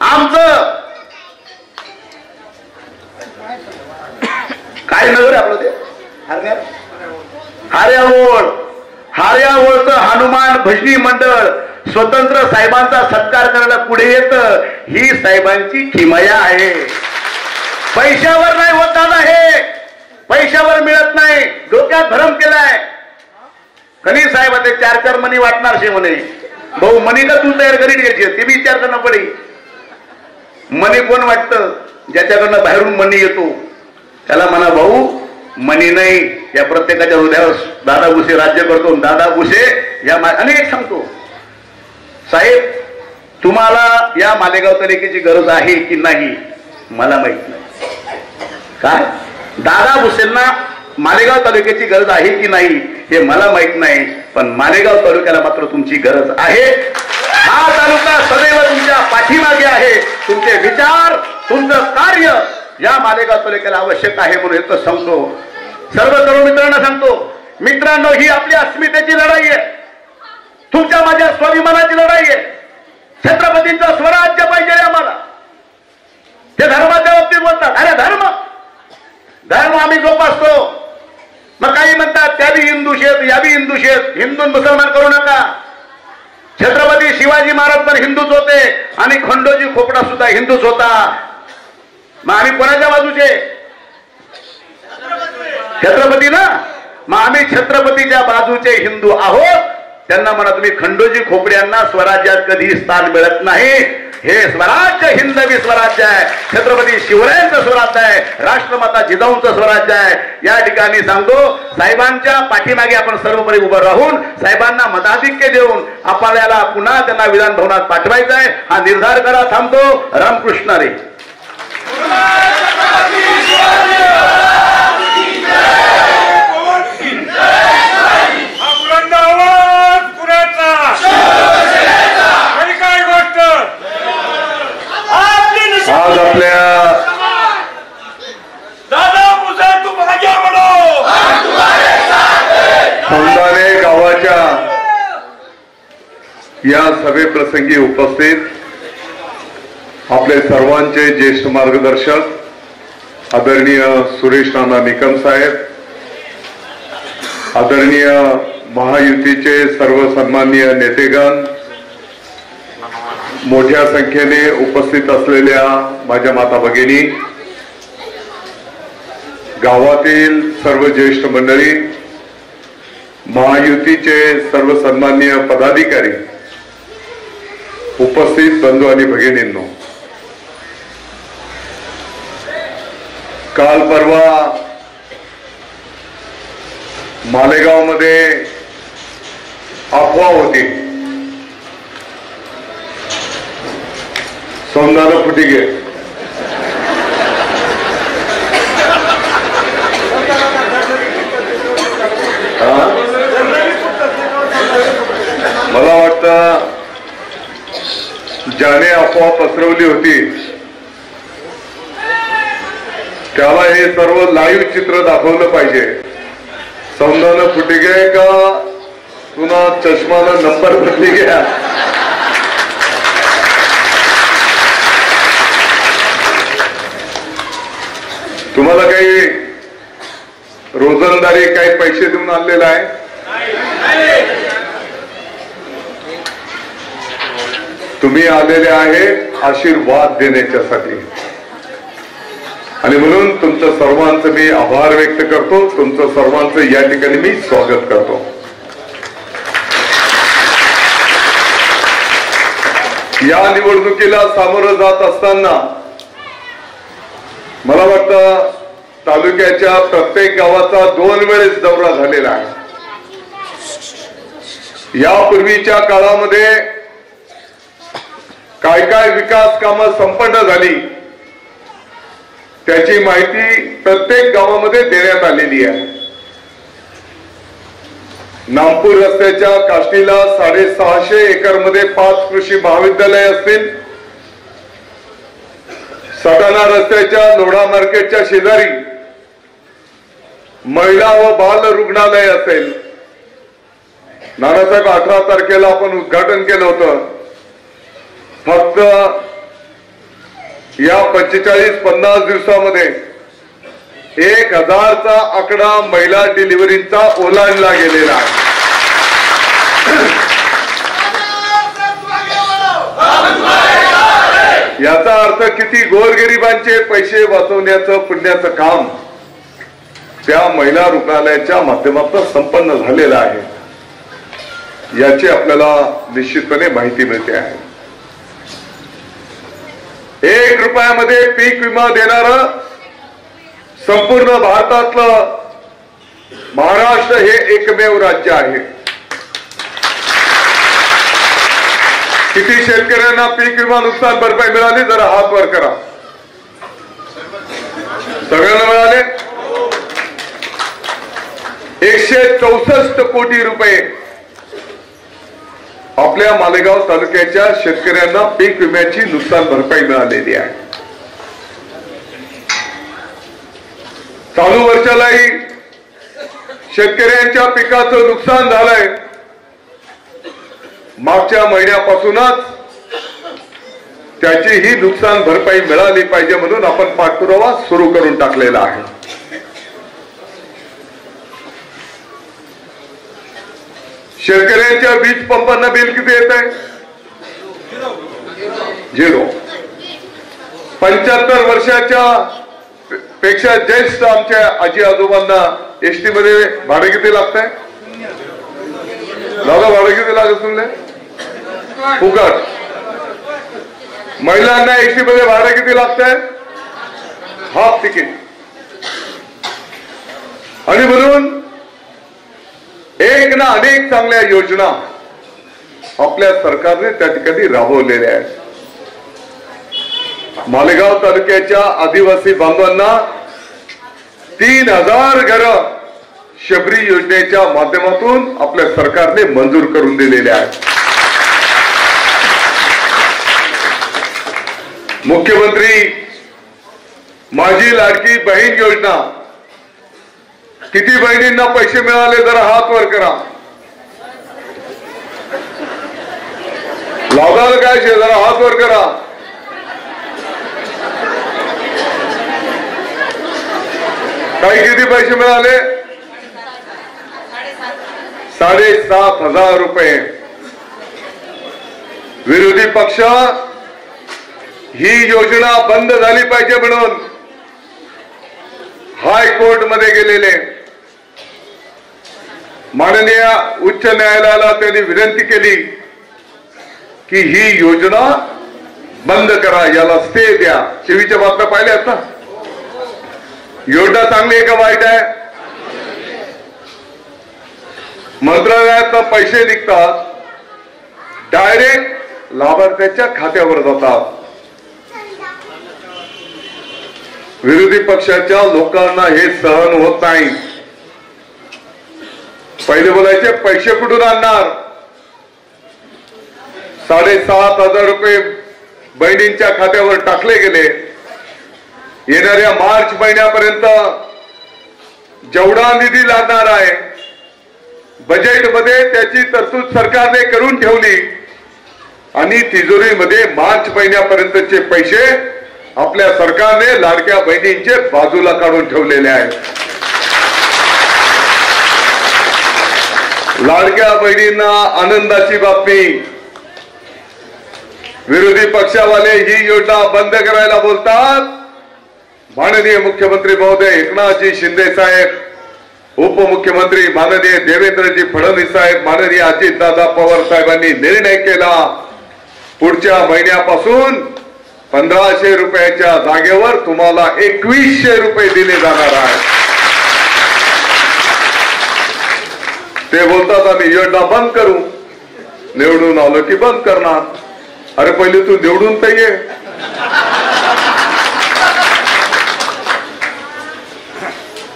आमचं काय नगर आपलं ते हार्यावळचं हनुमान भजनी मंडळ स्वतंत्र साहेबांचा सत्कार करायला पुढे येतं. ही साहेबांची किमया आहे. पैशावर नाही होत दादा, हे पैशावर मिळत नाही. डोक्यात भरम केलाय. कधी साहेब ते 4 मनी वाटणार शे म्हणे. भाऊ मनी का तू तयार करीत घ्यायची ते बी विचार करणं पडे. मनी कोण वाटतं? ज्याच्याकडनं बाहेरून मनी येतो त्याला म्हणा भाऊ मनी नाही. या प्रत्येकाच्या हृदयावर दादा भुसे राज्य करतो. दादा भुसे या अनेक सांगतो साहेब तुम्हाला या मालेगाव तालुक्याची गरज आहे की नाही मला माहित नाही. काय दादा भुसेंना मालेगाव तालुक्याची गरज आहे की नाही हे मला माहित नाही, पण मालेगाव तालुक्याला मात्र तुमची गरज आहे. हा तालुका सदैव तुमच्या पाठीमागे आहे. तुमचे विचार तुमचं कार्य या मालेगाव तालुक्याला आवश्यक आहे म्हणून इथं सांगतो. सर्व तरुण मित्रांना सांगतो, मित्रांनो ही आपली अस्मितेची लढाई आहे. तुमच्या माझ्या स्वाभिमानाची लढाई आहे. छत्रपतींचं स्वराज्य पाहिजे आम्हाला. ते धर्माच्या बाबतीत बोलतात. अरे धर्म आम्ही जोपासतो. मग काही म्हणतात त्या बी हिंदू शेत या बी हिंदू शेत. हिंदू मुसलमान करू नका. छत्रपती शिवाजी महाराज पण हिंदूच होते आणि खंडोजी खोपडा सुद्धा हिंदूच होता. मग आम्ही कोणाच्या बाजूचे? छत्रपती ना. मग आम्ही छत्रपतीच्या बाजूचे हिंदू आहोत. त्यांना म्हणा तुम्ही खंडोजी खोपड्यांना स्वराज्यात कधी स्थान मिळत नाही. हे स्वराज्य हिंदवी स्वराज्य आहे. छत्रपती शिवरायांचं स्वराज्य आहे. राष्ट्रमाता जिजाऊंचं स्वराज्य आहे. या ठिकाणी सांगतो साहेबांच्या पाठीमागे आपण सर्वपरी उभं राहून साहेबांना मताधिक्य देऊन आपल्याला पुन्हा त्यांना विधान भवनात पाठवायचं आहे हा निर्धार करा. थांबतो. रामकृष्ण रे. आज आपल्या सौंदाणे गावाच्या या सभेप्रसंगी उपस्थित आपले सर्वांचे ज्येष्ठ मार्गदर्शक आदरणीय सुरेश नाना निकम साहेब, आदरणीय महायुतीचे सर्व सन्माननीय नेतेगण, मोठ्या संख्येने उपस्थित असलेल्या माझ्या माता भगिनी, गावातील सर्व ज्येष्ठ मंडळी, महायुतीचे सर्व सन्माननीय पदाधिकारी, उपस्थित बंधू आणि भगिनींनो, काल परवा मालेगावमध्ये अफवा होती. सौंदाना फुटिगे मला वाटतं ज्याने अफवा पसरवली होती त्याला हे सर्व लाईव्ह चित्र दाखवलं पाहिजे. सौंदाना फुटिगे का पुन्हा चष्माला नंबर बदली घ्या. तुम्हाला काही रोजंदारी काही पैसे देऊन आणलेला आहे? तुम्ही आलेले आहे आशीर्वाद देण्याच्यासाठी आणि म्हणून तुमचं सर्वांचं मी आभार व्यक्त करतो. तुमचं सर्वांचं या ठिकाणी मी स्वागत करतो. या निवडणुकीला सामोरं जात असताना मला वाटतं तालुक्याच्या प्रत्येक गावाचा 2 वेळेस दौरा झालेला आहे. यापूर्वीच्या काळामध्ये काय काय विकास कामं संपन्न झाली त्याची माहिती प्रत्येक गावामध्ये देण्यात आलेली आहे. नामपूर रस्त्याच्या काष्टीला 650 एकरमध्ये 5 कृषी महाविद्यालय असतील. सटाणा रस्त्याच्या लोढा मार्केटच्या शेजारी महिला व बाल रुग्णालय असेल. नानासाहेब 18 तारखेला आपण उद्घाटन केलं होतं. फक्त या 45-50 दिवसामध्ये 1000चा आकडा महिला डिलिव्हरीचा ओलांडला गेलेला आहे. याचा अर्थ किती गोरगरिबांचे पैसे वाचवण्याचं पुण्याचं काम त्या महिला रुग्णालयाच्या माध्यमातून संपन्न झालेलं आहे. याची आपल्याला निश्चितपणे माहिती मिळते आहे. 1 रुपयामध्ये पीक विमा देणारं संपूर्ण भारतातलं महाराष्ट्र हे एकमेव राज्य आहे. किती शेतकऱ्यांना पीक विमा नुकसान भरपाई मिळाली? जरा हात वर करा. सगळ्यांना मिळाले? 164 कोटी रुपये आपल्या मालेगाव तालुक्याच्या शेतकऱ्यांना पीक विम्याची नुकसान भरपाई मिळालेली आहे. चालू वर्षालाही शेतकऱ्यांच्या पिकाचं नुकसान झालंय. मागच्या महिन्यापासूनच त्याची ही नुकसान भरपाई मिळाली पाहिजे म्हणून आपण पाठपुरावा सुरू करून टाकलेला आहे. शेतकऱ्यांच्या वीज पंपांना बिल किती येत आहे? 0. 75 वर्षाच्या पेक्षा ज्येष्ठ आमच्या आजी आजोबांना एसटी मध्ये भाडे किती लागतंय? दादा भाडे किती लागत तुमले? फुकट. महिलांना एसटी मध्ये भाडे किती लागतंय? Half ticket. आणि म्हणून एक ना अनेक चांगल्या योजना आपल्या सरकारने त्या ठिकाणी राबवलेल्या आहेत. मालेगाव तालुक्याच्या आदिवासी बांधवांना 3000 घरं शबरी योजनेच्या माध्यमातून आपल्या सरकारने मंजूर करून दिलेले आहेत. मुख्यमंत्री माझी लाडकी बहीण योजना, किती बहिणींना पैसे मिळाले? जरा हात वर करा. लावला काय? जरा हात वर करा. काही किती पैसे मिळाले? 7,500 रुपये. विरोधी पक्ष ही योजना बंद झाली पाहिजे म्हणून हायकोर्ट मध्ये गेलेले. माननीय उच्च न्यायालयाला त्यांनी विनंती केली की ही योजना बंद करा, याला स्टे द्या. टीव्हीच्या बातम्या पाहिल्यात ना? योजना चांगली आहे का वाईट आहे? मंत्रालयात पैसे निघतात, डायरेक्ट लाभार्थ्याच्या खात्यावर जातात. विरोधी पक्षाच्या लोकांना हे सहन होत नाही. पहिले बोलायचे पैसे कुठून आणणार? 7,500 रुपये बहिणींच्या खात्यावर टाकले गेले. येणाऱ्या मार्च महिन्यापर्यंत जेवढा निधी लागणार आहे बजेटमध्ये त्याची तरतूद सरकारने करून ठेवली आणि तिजोरीमध्ये मार्च महिन्यापर्यंतचे पैसे आपल्या सरकारने लाडक्या बहिणींचे बाजूला काढून ठेवलेले आहेत. लाडक्या बहिणींना आनंदाची बातमी. विरोधी पक्षावाले ही योजना बंद करायला बोलतात. माननीय मुख्यमंत्री महोदय एकनाथजी शिंदे साहेब, उपमुख्यमंत्री माननीय देवेंद्रजी फडणवीस साहेब, माननीय अजितदादा पवार साहेबांनी निर्णय केला. पुढच्या महिन्यापासून 1500 रुपयाच्या जागेवर तुम्हाला 2100 रुपये दिले जाणार आहेत. ते बोलतात आम्ही योजना बंद करू, निवडून आलो की बंद करणार. अरे पहिले तू निवडून तर ये.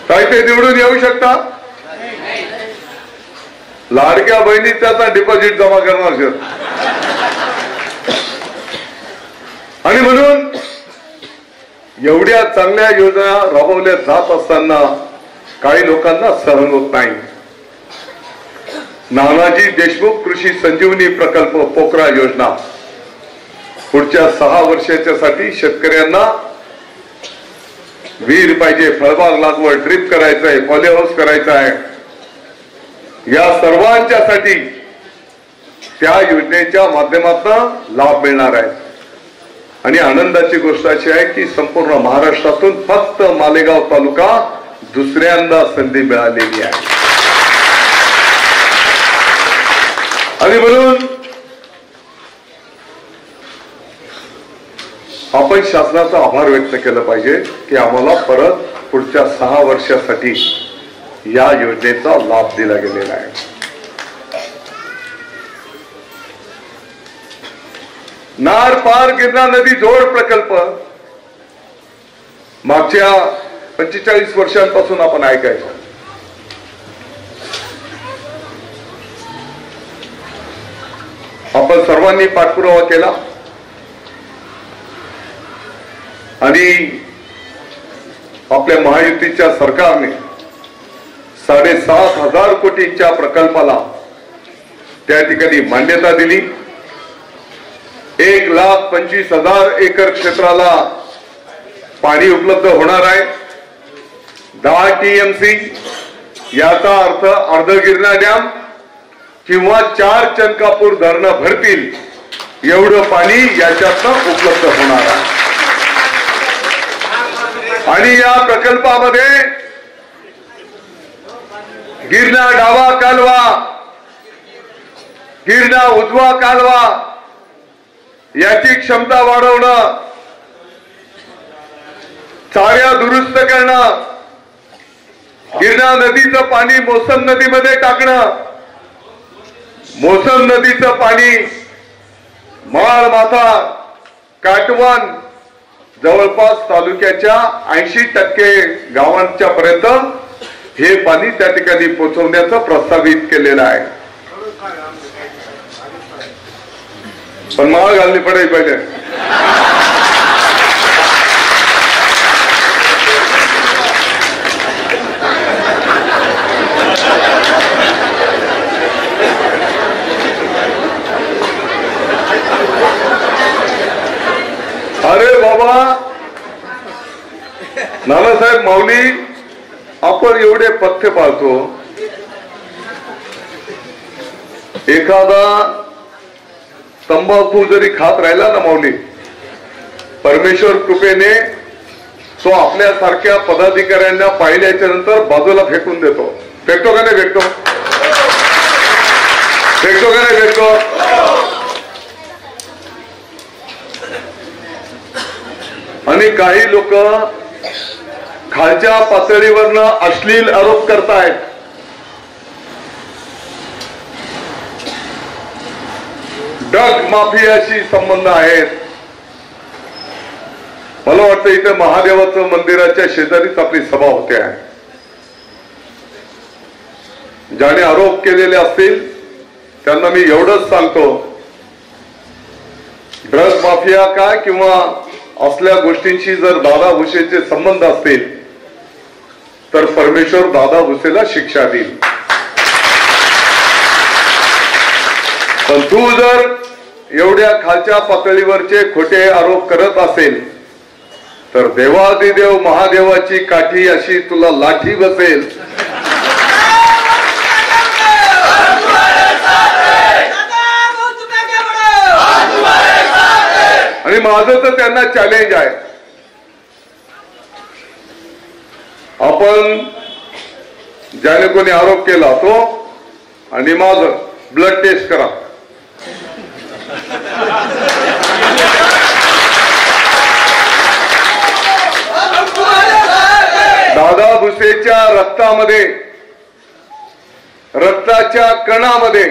काय ते निवडून येऊ शकता? लाडक्या बहिणीचा डिपॉझिट जमा करणार शेत. आणि म्हणून एवढ्या चांगल्या योजना राबवल्या जात असताना काही लोकांना सहन होत नाही. नानाजी देशमुख कृषी संजीवनी प्रकल्प पोकरा योजना पुढच्या 6 वर्षाच्या साठी शेतकऱ्यांना विहीर पाहिजे, फळबाग लागवड, ड्रिप करायचं आहे, पॉली हाऊस करायचं आहे. या सर्वांच्यासाठी त्या योजनेच्या माध्यमातून लाभ मिळणार आहे. आणि आनंदाची गोष्ट अशी आहे की संपूर्ण महाराष्ट्रातून फक्त मालेगाव तालुका दुसऱ्यांदा संधी मिळालेली आहे. आणि म्हणून आपण शासनाचा आभार व्यक्त केला पाहिजे की आम्हाला परत पुढच्या 6 वर्षासाठी या योजनेचा लाभ दिला गेलेला आहे. नार पार गिरणा नदी जोड प्रकल्प मागच्या 45 वर्षांपासून आपण ऐकायचो. आपण सर्वांनी पाठपुरावा केला आणि आपल्या महायुतीच्या सरकारने 7,500 कोटींच्या प्रकल्पाला त्या ठिकाणी मान्यता दिली. 1,25,000 एकर क्षेत्राला पाणी उपलब्ध होणार आहे. 10 TMC याचा अर्थ अर्ध गिरणा डॅम किंवा 4 चनकापूर धरणं भरतील एवढं पाणी याच्यातनं उपलब्ध होणार आहे. आणि या प्रकल्पामध्ये गिरणा डावा कालवा, गिरणा उजवा कालवा याची क्षमता वाढवणं, चाऱ्या दुरुस्त करणं, गिरणा नदीचं पाणी मोसम नदीमध्ये टाकणं, मोसम नदीचं पाणी माळमाथा, काटवण जवळपास तालुक्याच्या 80% गावांच्या पर्यंत हे पाणी त्या ठिकाणी पोहोचवण्याचं प्रस्तावित केलेलं आहे. पण माळ घालली पडेल पाहिजे. अरे बाबा नानासाहेब माऊली, आपण एवढे पथ्य पाळतो. एखादा तंबाखू जरी खात राहिला ना माऊली, परमेश्वर कृपेने तो आपल्यासारख्या पदाधिकाऱ्यांना पाहिल्याच्या नंतर बाजूला फेकून देतो. फेकतो का नाही फेकतो? फेकतो का नाही फेकतो? आणि काही लोक खालच्या पातळीवरनं अश्लील आरोप करतायत. ड्रग माफियाशी संबंध आहेत. मला वाटतं इथे महादेवाचं मंदिराच्या शेजारीच आपली सभा होते आहे. ज्याने आरोप केलेले असतील त्यांना मी एवढंच सांगतो, ड्रग माफिया काय किंवा असल्या गोष्टींशी जर दादा भुसेचे संबंध असतील तर परमेश्वर दादा भुसेला शिक्षा देईल. पण तू जर एवढ्या खालच्या पातळीवरचे खोटे आरोप करत असेल तर देवादिदेव महादेवाची काठी अशी तुला लाठी बसेल. आणि माझं तर त्यांना चॅलेंज आहे, आपण ज्याने कोणी आरोप केला तो आणि माझं ब्लड टेस्ट करा. दादा भुसेच्या रक्तामध्ये, रक्ताच्या कणामध्ये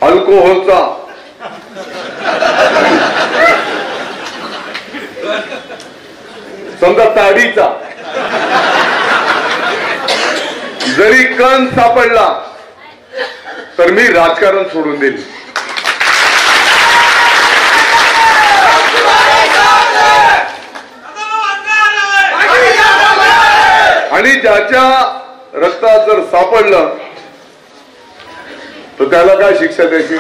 अल्कोहोलचा समजा ताडीचा जरी कण सापडला तर मी राजकारण सोडून देईल. आणि ज्याच्या रक्तात जर सापडलं तर त्याला काय शिक्षा द्यायची?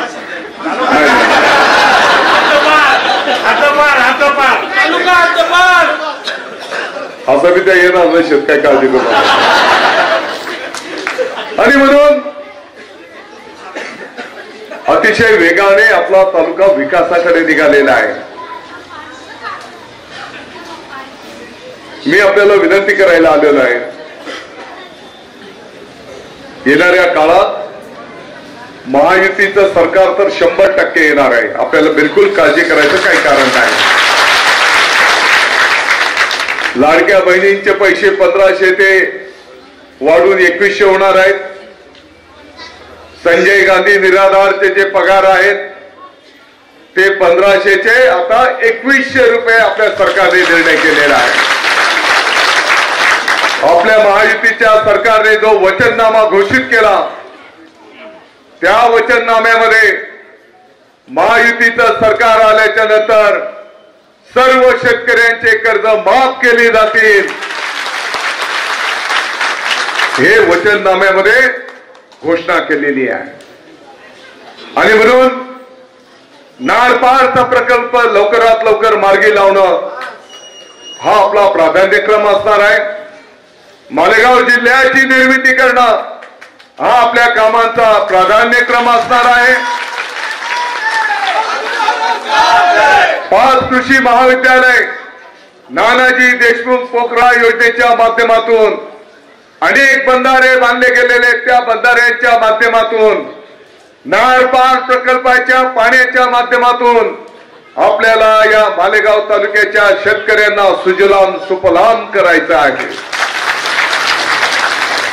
असं मी त्या येणार नसेल, काय काळजी करू. आणि म्हणून अतिशय वेगाने आपला तालुका विकासाकडे निघालेला आहे. मी आपल्याला विनंती करायला आलेलो आहे, येणाऱ्या काळात महायुतीचं सरकार तर 100% येणार आहे. आपल्याला बिलकुल काळजी करायचं काही कारण नाही. लाडक्या बहिणींचे पैसे 1500 ते वाढून 2100 होणार आहेत. संजय गांधी निराधारचे जे पगार आहेत ते 1500चे आता 2100 रुपये आपल्या सरकारने निर्णय केलेला आहे. आपल्या महायुतीच्या सरकारने जो वचननामा घोषित केला त्या वचननाम्यामध्ये महायुतीचं सरकार आल्याच्या नंतर सर्व शेतकऱ्यांचे कर्ज माफ केले जातील हे वचननाम्यामध्ये घोषणा केलेली आहे. आणि म्हणून नारपारचा प्रकल्प लवकरात लवकर मार्गी लावणं हा आपला प्राधान्यक्रम असणार आहे. मालेगाव जिल्ह्याची निर्मिती करणं हा आपल्या कामांचा प्राधान्यक्रम असणार आहे. 5 कृषी महाविद्यालय नानाजी देशमुख पोखराळ योजनेच्या माध्यमातून अनेक बंधारे बांधले गेलेले, त्या बंधाऱ्यांच्या माध्यमातून नारपार प्रकल्पाच्या पाण्याच्या माध्यमातून आपल्याला या मालेगाव तालुक्याच्या शेतकऱ्यांना सुजलाम सुफलाम करायचं आहे.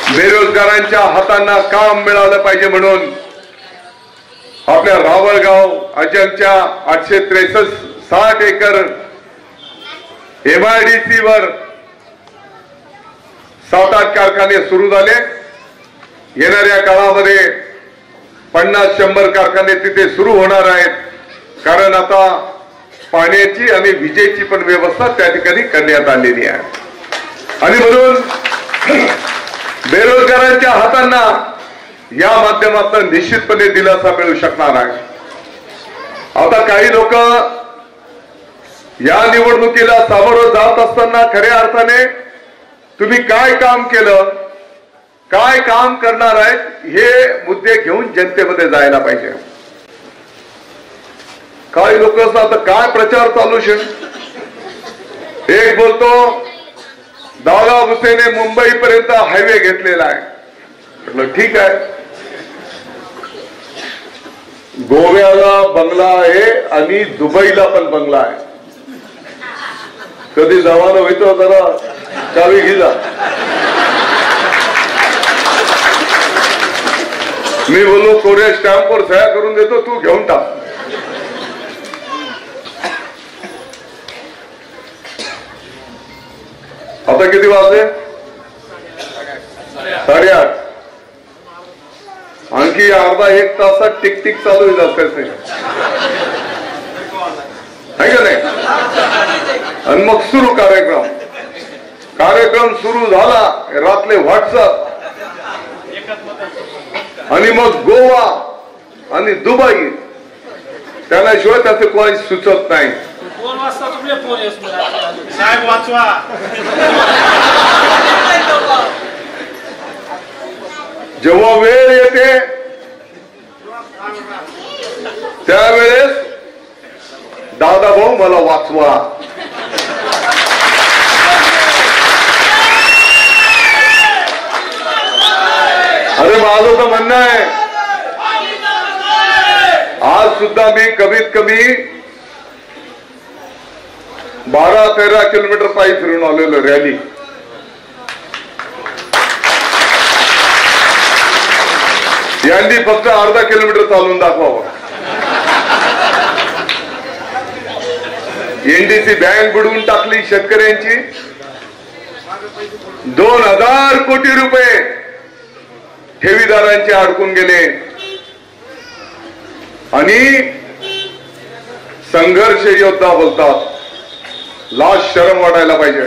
बेरोजगारांच्या हातांना काम मिळालं पाहिजे म्हणून आपल्या रावळगाव अजंगच्या 863 एकर MIDC वर 7-8 कारखाने सुरू झाले. येणाऱ्या काळामध्ये 50-100 कारखाने तिथे सुरू होणार आहेत. कारण आता पाण्याची आणि विजेची पण व्यवस्था त्या ठिकाणी करण्यात आलेली आहे. आणि म्हणून बेरोजगारांच्या हातांना या माध्यमातून निश्चितपणे दिलासा मिळू शकणार आहे. आता काही लोक या निवडणुकीला सामोरं जात असताना खऱ्या अर्थाने तुम्ही काय काम केलं, काय काम करणार आहेत हे मुद्दे घेऊन जनतेमध्ये जायला पाहिजे. काही लोक आता काय प्रचार चालू शे, एक बोलतो दादा भुसेने मुंबईपर्यंत हायवे घेतलेला आहे. म्हटलं ठीक आहे, गोव्याला बंगला आहे आणि दुबईला पण बंगला आहे. कधी जमाना होईतो जरा चावी घे जा. मी बोललो कोऱ्या स्टॅम्पवर सह्या करून देतो, तू घेऊन टाक. आता किती वाजले? 8:30. आणखी अर्धा-1 तासात टिक चालू होईल असं आहे का नाही? आणि मग सुरू कार्यक्रम सुरू झाला. रात्री व्हॉट्सअप आणि मग गोवा आणि दुबई, त्याशिवाय त्याचं कोणी सुचत नाही. 2 वाजता तुमले फोन येतो साहेब वाचवा. जेव्हा वेळ येते त्यावेळेस दादा भाऊ मला वाचवा. अरे माझं तर म्हणणं आहे, आज सुद्धा मी कमीत कमी 12-13 किलोमीटर पायी फिरून आलेलो रॅली. यांनी फक्त अर्धा किलोमीटर चालून दाखवावं. NDC बँक बुडवून टाकली शेतकऱ्यांची. 2000 कोटी रुपये ठेवीदारांचे अडकून गेले. आणि संघर्ष योद्धा बोलतात, लाज शरम वाटायला पाहिजे.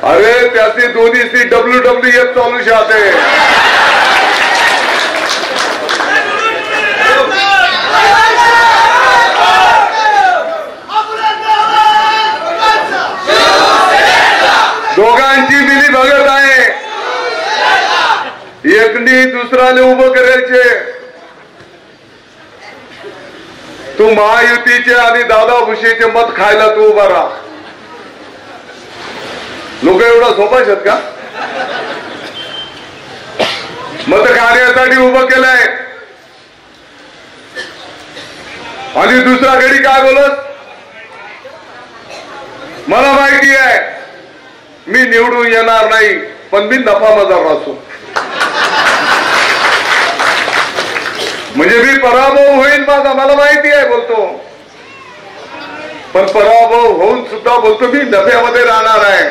अरे त्याची दोन्ही WWF चालू शाते. दोघांची मिली भगत आहे. एकनी दुसऱ्याला उभं करायचे तू महायुतीचे आणि दादा भुसेचे मत खायला तू उभा राहा. लोक एवढा सोपा आहेत का? मत कार्यासाठी उभं केलंय आणि दुसरा घडी काय बोलत, मला माहिती आहे मी निवडून येणार नाही पण मी नफा मजार असू, म्हणजे मी पराभव होईल माझा, मला माहिती आहे बोलतो, पण पराभव होऊन सुद्धा बोलतो मी नफ्यामध्ये राहणार आहे.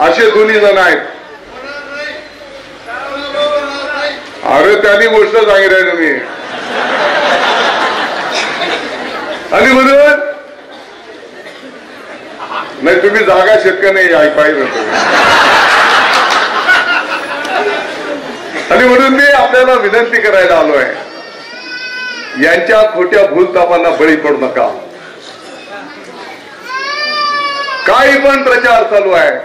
असे दोन्ही जण आहेत. अरे त्यांनी गोष्ट सांगितली तुम्ही आणि म्हणून नाही तुम्ही जागा शेतकरी नाही ऐकायला आणि म्हणून मी आपल्याला विनंती करायला आलोय, यांच्या खोट्या भूलतापांना बळी पडू नका. काही पण प्रचार चालू आहे,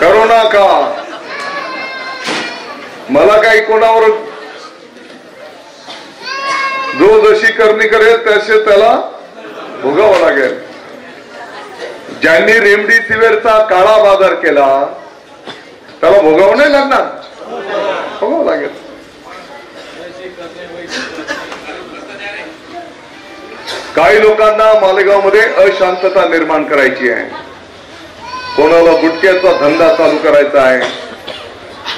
करोना का मला काही कोणावर जो जशी करणी करेल तसे त्याला भोगावं लागेल. ज्यांनी रेमडेसिवीरचा काळा बाजार केला त्याला भोगावं नाही लागणार, भोगावं लागेल. काही लोकांना मालेगावमध्ये अशांतता निर्माण करायची आहे. कोणाला गुटख्याचा धंदा चालू करायचा आहे,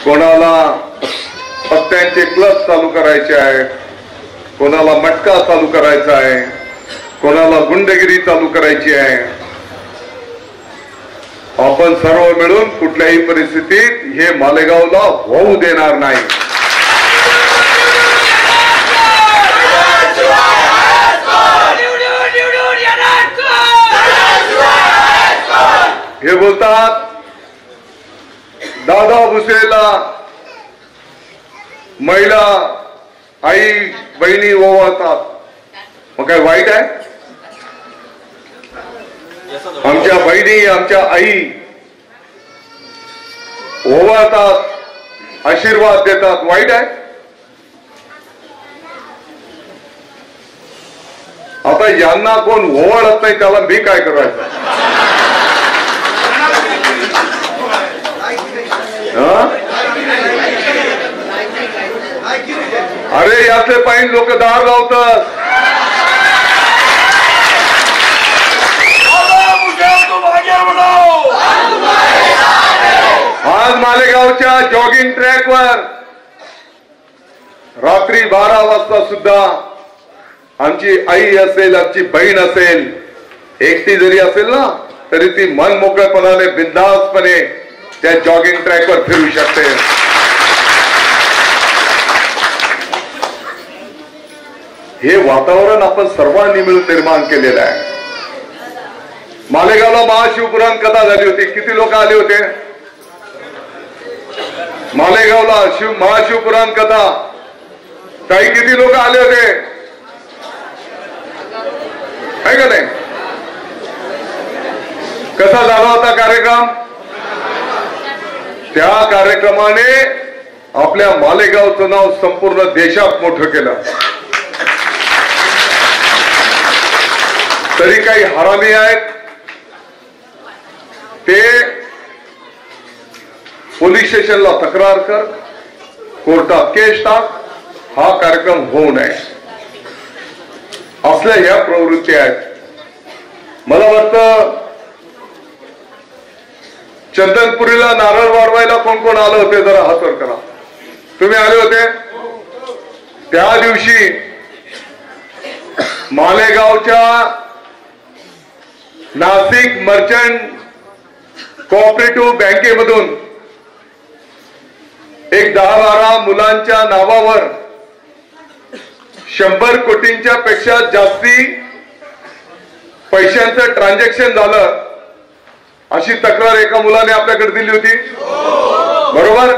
कोणाला पत्त्यांचे क्लब चालू करायचे आहे, कोणाला मटका चालू करायचा आहे, कोणाला गुंडगिरी चालू करायची आहे. आपण सर्व मिळून कुठल्याही परिस्थितीत हे मालेगावला होऊ देणार नाही. हे बोलतात दादा भुसेला महिला आई बहिणी ओवाळतात, मग काय वाईट आहे? आमच्या बहिणी आमच्या आई ओवाळतात, आशीर्वाद देतात, वाईट आहे? आता यांना कोण ओवाळत नाही त्याला मी काय करायचं? अरे याचे पायी लोक दार लावतात. आज मालेगावच्या जॉगिंग ट्रॅकवर रात्री 12 वाजता सुद्धा आमची आई असेल, आमची बहीण असेल, एकटी जरी असेल ना तरी ती मन मोकळेपणाने बिनधास्तपणे त्या जॉगिंग ट्रॅकवर फिरू शकते. हे वातावरण आपण सर्वांनी मिळून निर्माण केलेलं आहे. मालेगावला महाशिवपुराण कथा झाली होती, किती लोक आले होते मालेगावला? महाशिवपुराण कथा काही किती लोक आले होते आहे का नाही? कसा झाला होता कार्यक्रम? त्या कार्यक्रमाने आपल्या मालेगावचं नाव संपूर्ण देशात मोठं केलं. तरी काही हरामी आहेत ते पोलीस स्टेशनला तक्रार कर, कोर्टात केस टाक, हा कार्यक्रम होऊ नये, असल्या ह्या प्रवृत्ती आहेत. मला वाटतं चंदनपुरीला नारळ वाढवायला कोण कोण आलं होते जरा हात वर करा. तुम्ही आले होते? त्या दिवशी मालेगावच्या नाशिक मर्चंट कोऑपरेटिव्ह बँकेमधून एक 10-12 मुलांच्या नावावर 100 कोटींच्या पेक्षा जास्ती पैशांचं ट्रान्झॅक्शन झालं अशी तक्रार एका मुलाने आपल्याकडे दिली होती, बरोबर?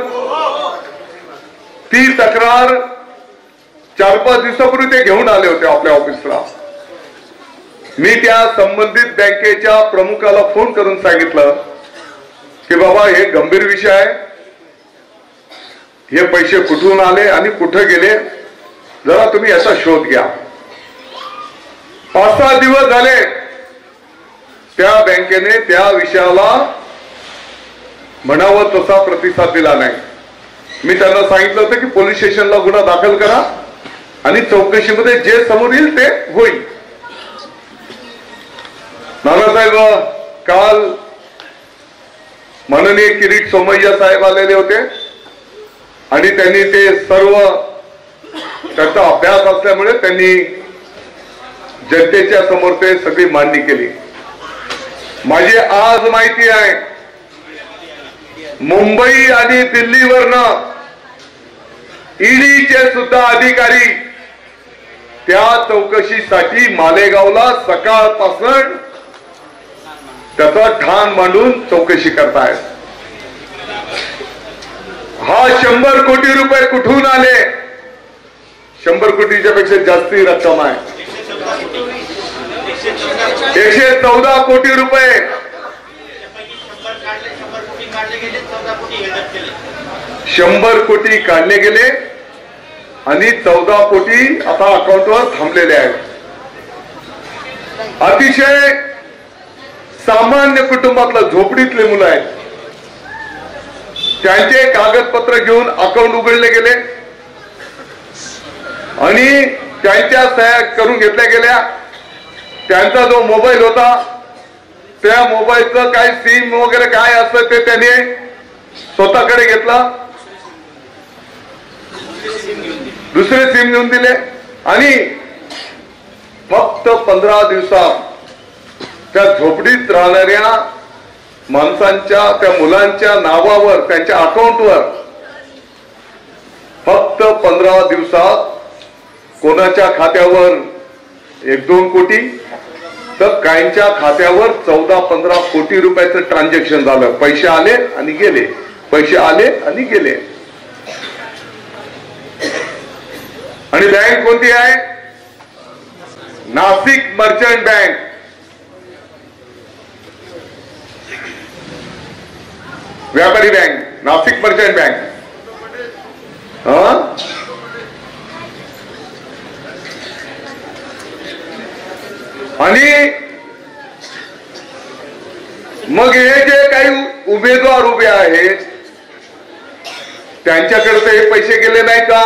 ती तक्रार 4-5 दिवसापूर्वी ते घेऊन आले होते आपल्या ऑफिसला. मी त्या संबंधित बँकेच्या प्रमुखाला फोन करून सांगितलं की बाबा हे गंभीर विषय आहे, हे पैसे कुठून आले आणि कुठे गेले, जरा तुम्ही याचा शोध घ्या. 5-6 दिवस झाले त्या बँकेने त्या विषयाला म्हणावं तसा प्रतिसाद दिला नाही. मी त्यांना सांगितलं होतं की पोलीस स्टेशनला गुन्हा दाखल करा आणि चौकशीमध्ये जे समोर येईल ते होईल. नानासाहेब काल माननीय किरीट सोमय्या साहेब आलेले होते आणि त्यांनी ते सर्व त्याचा अभ्यास असल्यामुळे त्यांनी जनतेच्या समोर ते सगळी मांडणी केली. माझी आज माहिती आहे मुंबई आणि दिल्लीवरनं ईडीचे सुद्धा अधिकारी त्या चौकशीसाठी मालेगावला सकाळपासून त्याचा ठाण मांडून चौकशी करतायत. हा 100 कोटी रुपये कुठून आले? 100 कोटीच्या पेक्षा जास्ती रक्कम आहे. 114 कोटी रुपये 100 कोटी काढले गेले आणि 14 कोटी आता अकाउंटवर थांबलेले आहेत. अतिशय सामान्य कुटुंबातलं झोपडीतले मुलं आहेत, त्यांचे कागदपत्र घेऊन अकाउंट उघडले गेले आणि त्यांच्या सह्या करून घेतल्या गेल्या. त्यांचा जो मोबाईल होता त्या मोबाईलचं काय सिम वगैरे काय असतं ते त्याने स्वतःकडे घेतला, दुसरे सिम घेऊन दिले आणि फक्त 15 दिवसात त्या झोपडीत राहणाऱ्या माणसांच्या त्या मुलांच्या नावावर त्यांच्या अकाउंटवर फक्त 15 दिवसात कोणाच्या खात्यावर 1-2 कोटी तर काहींच्या खात्यावर 14-15 कोटी रुपयाचं ट्रान्झॅक्शन झालं. पैसे आले आणि गेले, पैसे आले आणि गेले. आणि बँक कोणती आहे? Nashik merchant bank. व्यापारी बँक, नाशिक मर्चंट बँक. आणि मग हे जे काही उमेदवार उभे आहेत त्यांच्याकडे हे पैसे गेले नाही का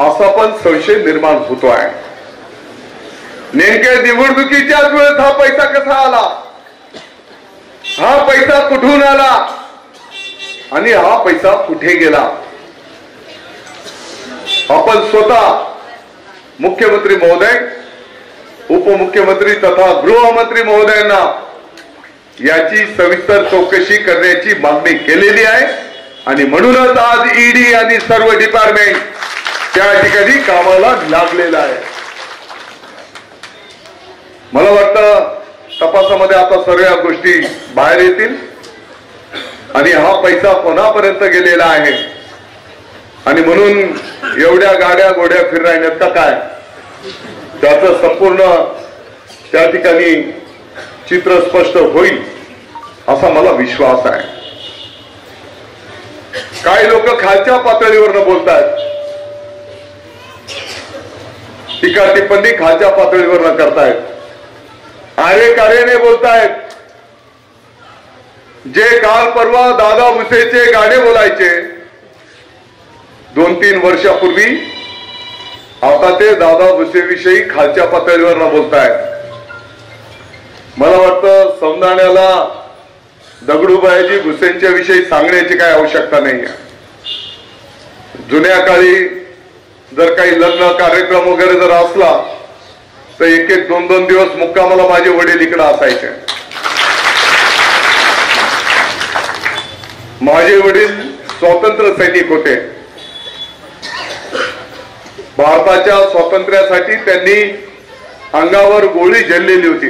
असा पण संशय निर्माण होतो आहे. नेमक्या निवडणुकीच्याच वेळेस हा पैसा कसा आला, हा पैसा कुठून आला आणि हा पैसा कुठे गेला? आपण स्वतः मुख्यमंत्री महोदय, उपमुख्यमंत्री तथा गृहमंत्री महोदयांना याची सविस्तर चौकशी करण्याची मागणी केलेली आहे आणि म्हणूनच आज ईडी आणि सर्व डिपार्टमेंट त्या ठिकाणी कामाला लागलेलं आहे. मला वाटतं तपासामध्ये आता सर्व गोष्टी बाहेर येतील आणि हा पैसा कोणापर्यंत गेलेला आहे आणि म्हणून एवढ्या गाड्या घोड्या फिरण्यात का काय, त्याचं संपूर्ण त्या ठिकाणी चित्र स्पष्ट होईल असा मला विश्वास आहे. काही लोक खालच्या पातळीवरनं बोलतात, टीका टिप्पणी खालच्या पातळीवरनं करतायत, आरेकारेने बोलतायत. जे काल परवा दादा भुसेचे गाणे बोलायचे 2-3 वर्षापूर्वी, आता ते दादा भुसेविषयी खालच्या पातळीवर बोलतायत. मला वाटतं सौंदाण्याला दगडूबाईजी भुसेंच्या विषयी सांगण्याची काही आवश्यकता नाही आहे. जुन्या काळी जर काही लग्न कार्यक्रम वगैरे जर असला तर 1-2 दिवस मुक्कामाला माझे वडील इकडे असायचे. माझे वडील स्वातंत्र्य सैनिक होते. भारताच्या स्वातंत्र्यासाठी त्यांनी अंगावर गोळी झेललेली होती.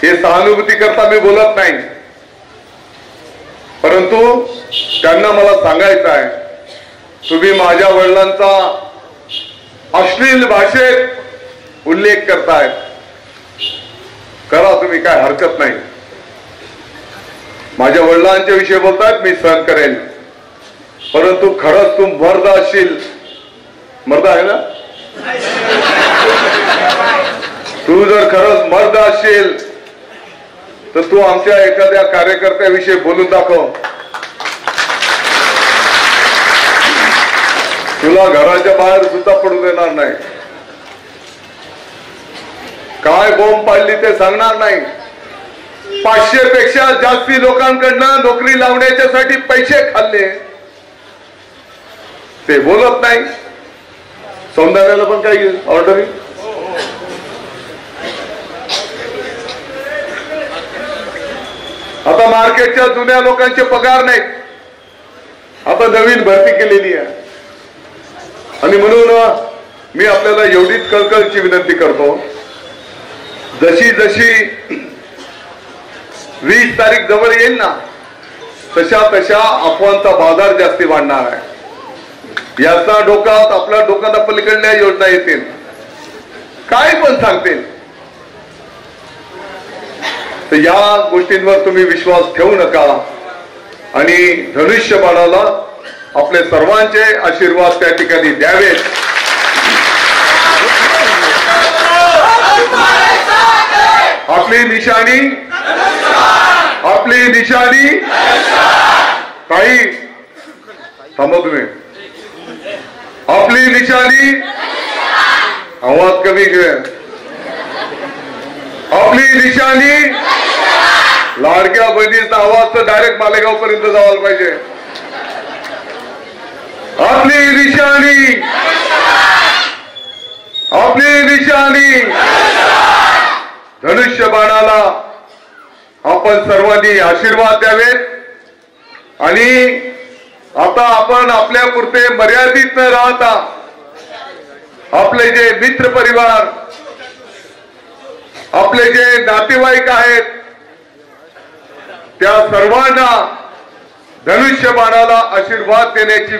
हे सहानुभूती करता मी बोलत नाही, परंतु त्यांना मला सांगायचं आहे, तुम्ही माझ्या वडिलांचा अश्लील भाषेत उल्लेख करताय, करा तुम्ही, काय हरकत नाही. माझ्या वडिलांच्या विषयी बोलतात, मी सहन करेन, परंतु खरंच तू मर्द असशील, मर्द आहे ना, तू जर खरंच मर्द असशील तर तू आमच्या एखाद्या कार्यकर्त्याविषयी बोलून दाखव. तुला घराच्या बाहेर सुद्धा पडू देणार नाही. काय बॉम्ब पाडली ते सांगणार नाही. 500 पेक्षा जास्ती लोकांकडनं नोकरी लावण्याच्यासाठी पैसे खाल्ले ते बोलत नाही. सौंदर्याला पण काही ऑर्डर. आता मार्केटच्या जुन्या लोकांचे पगार नाहीत, आता नवीन भरती केलेली आहे. आणि म्हणून मी आपल्याला एवढीच कळकळीची विनंती करतो, जशी जशी 20 तारीख जवळ येईल ना, तशा तशा अफवांचा बाजार जास्ती वाढणार आहे. याचा डोक्यात आपल्या डोक्याला पलीकडल्या योजना येतील, काय पण सांगतील. तर या गोष्टींवर तुम्ही विश्वास ठेवू नका आणि धनुष्यबाणाला आपले सर्वांचे आशीर्वाद त्या ठिकाणी द्यावेत. आपली निशाणी काही थांबा तुम्ही. आपली निशाणी, आवाज कमी घे. आपली निशाणी, लाडक्या बहिणीचा आवाज तर डायरेक्ट मालेगाव पर्यंत जायला पाहिजे. आपली निशाणी, आपली निशाणी धनुष्यबाणाला आपण सर्वांनी आशीर्वाद द्यावेत. आणि आता आपण आपल्या पुरते मर्यादित न राहता आपले जे मित्र परिवार, आपले जे नातेवाईक आहेत, त्या सर्वांना धनुष्यबाणाला आशीर्वाद देण्याची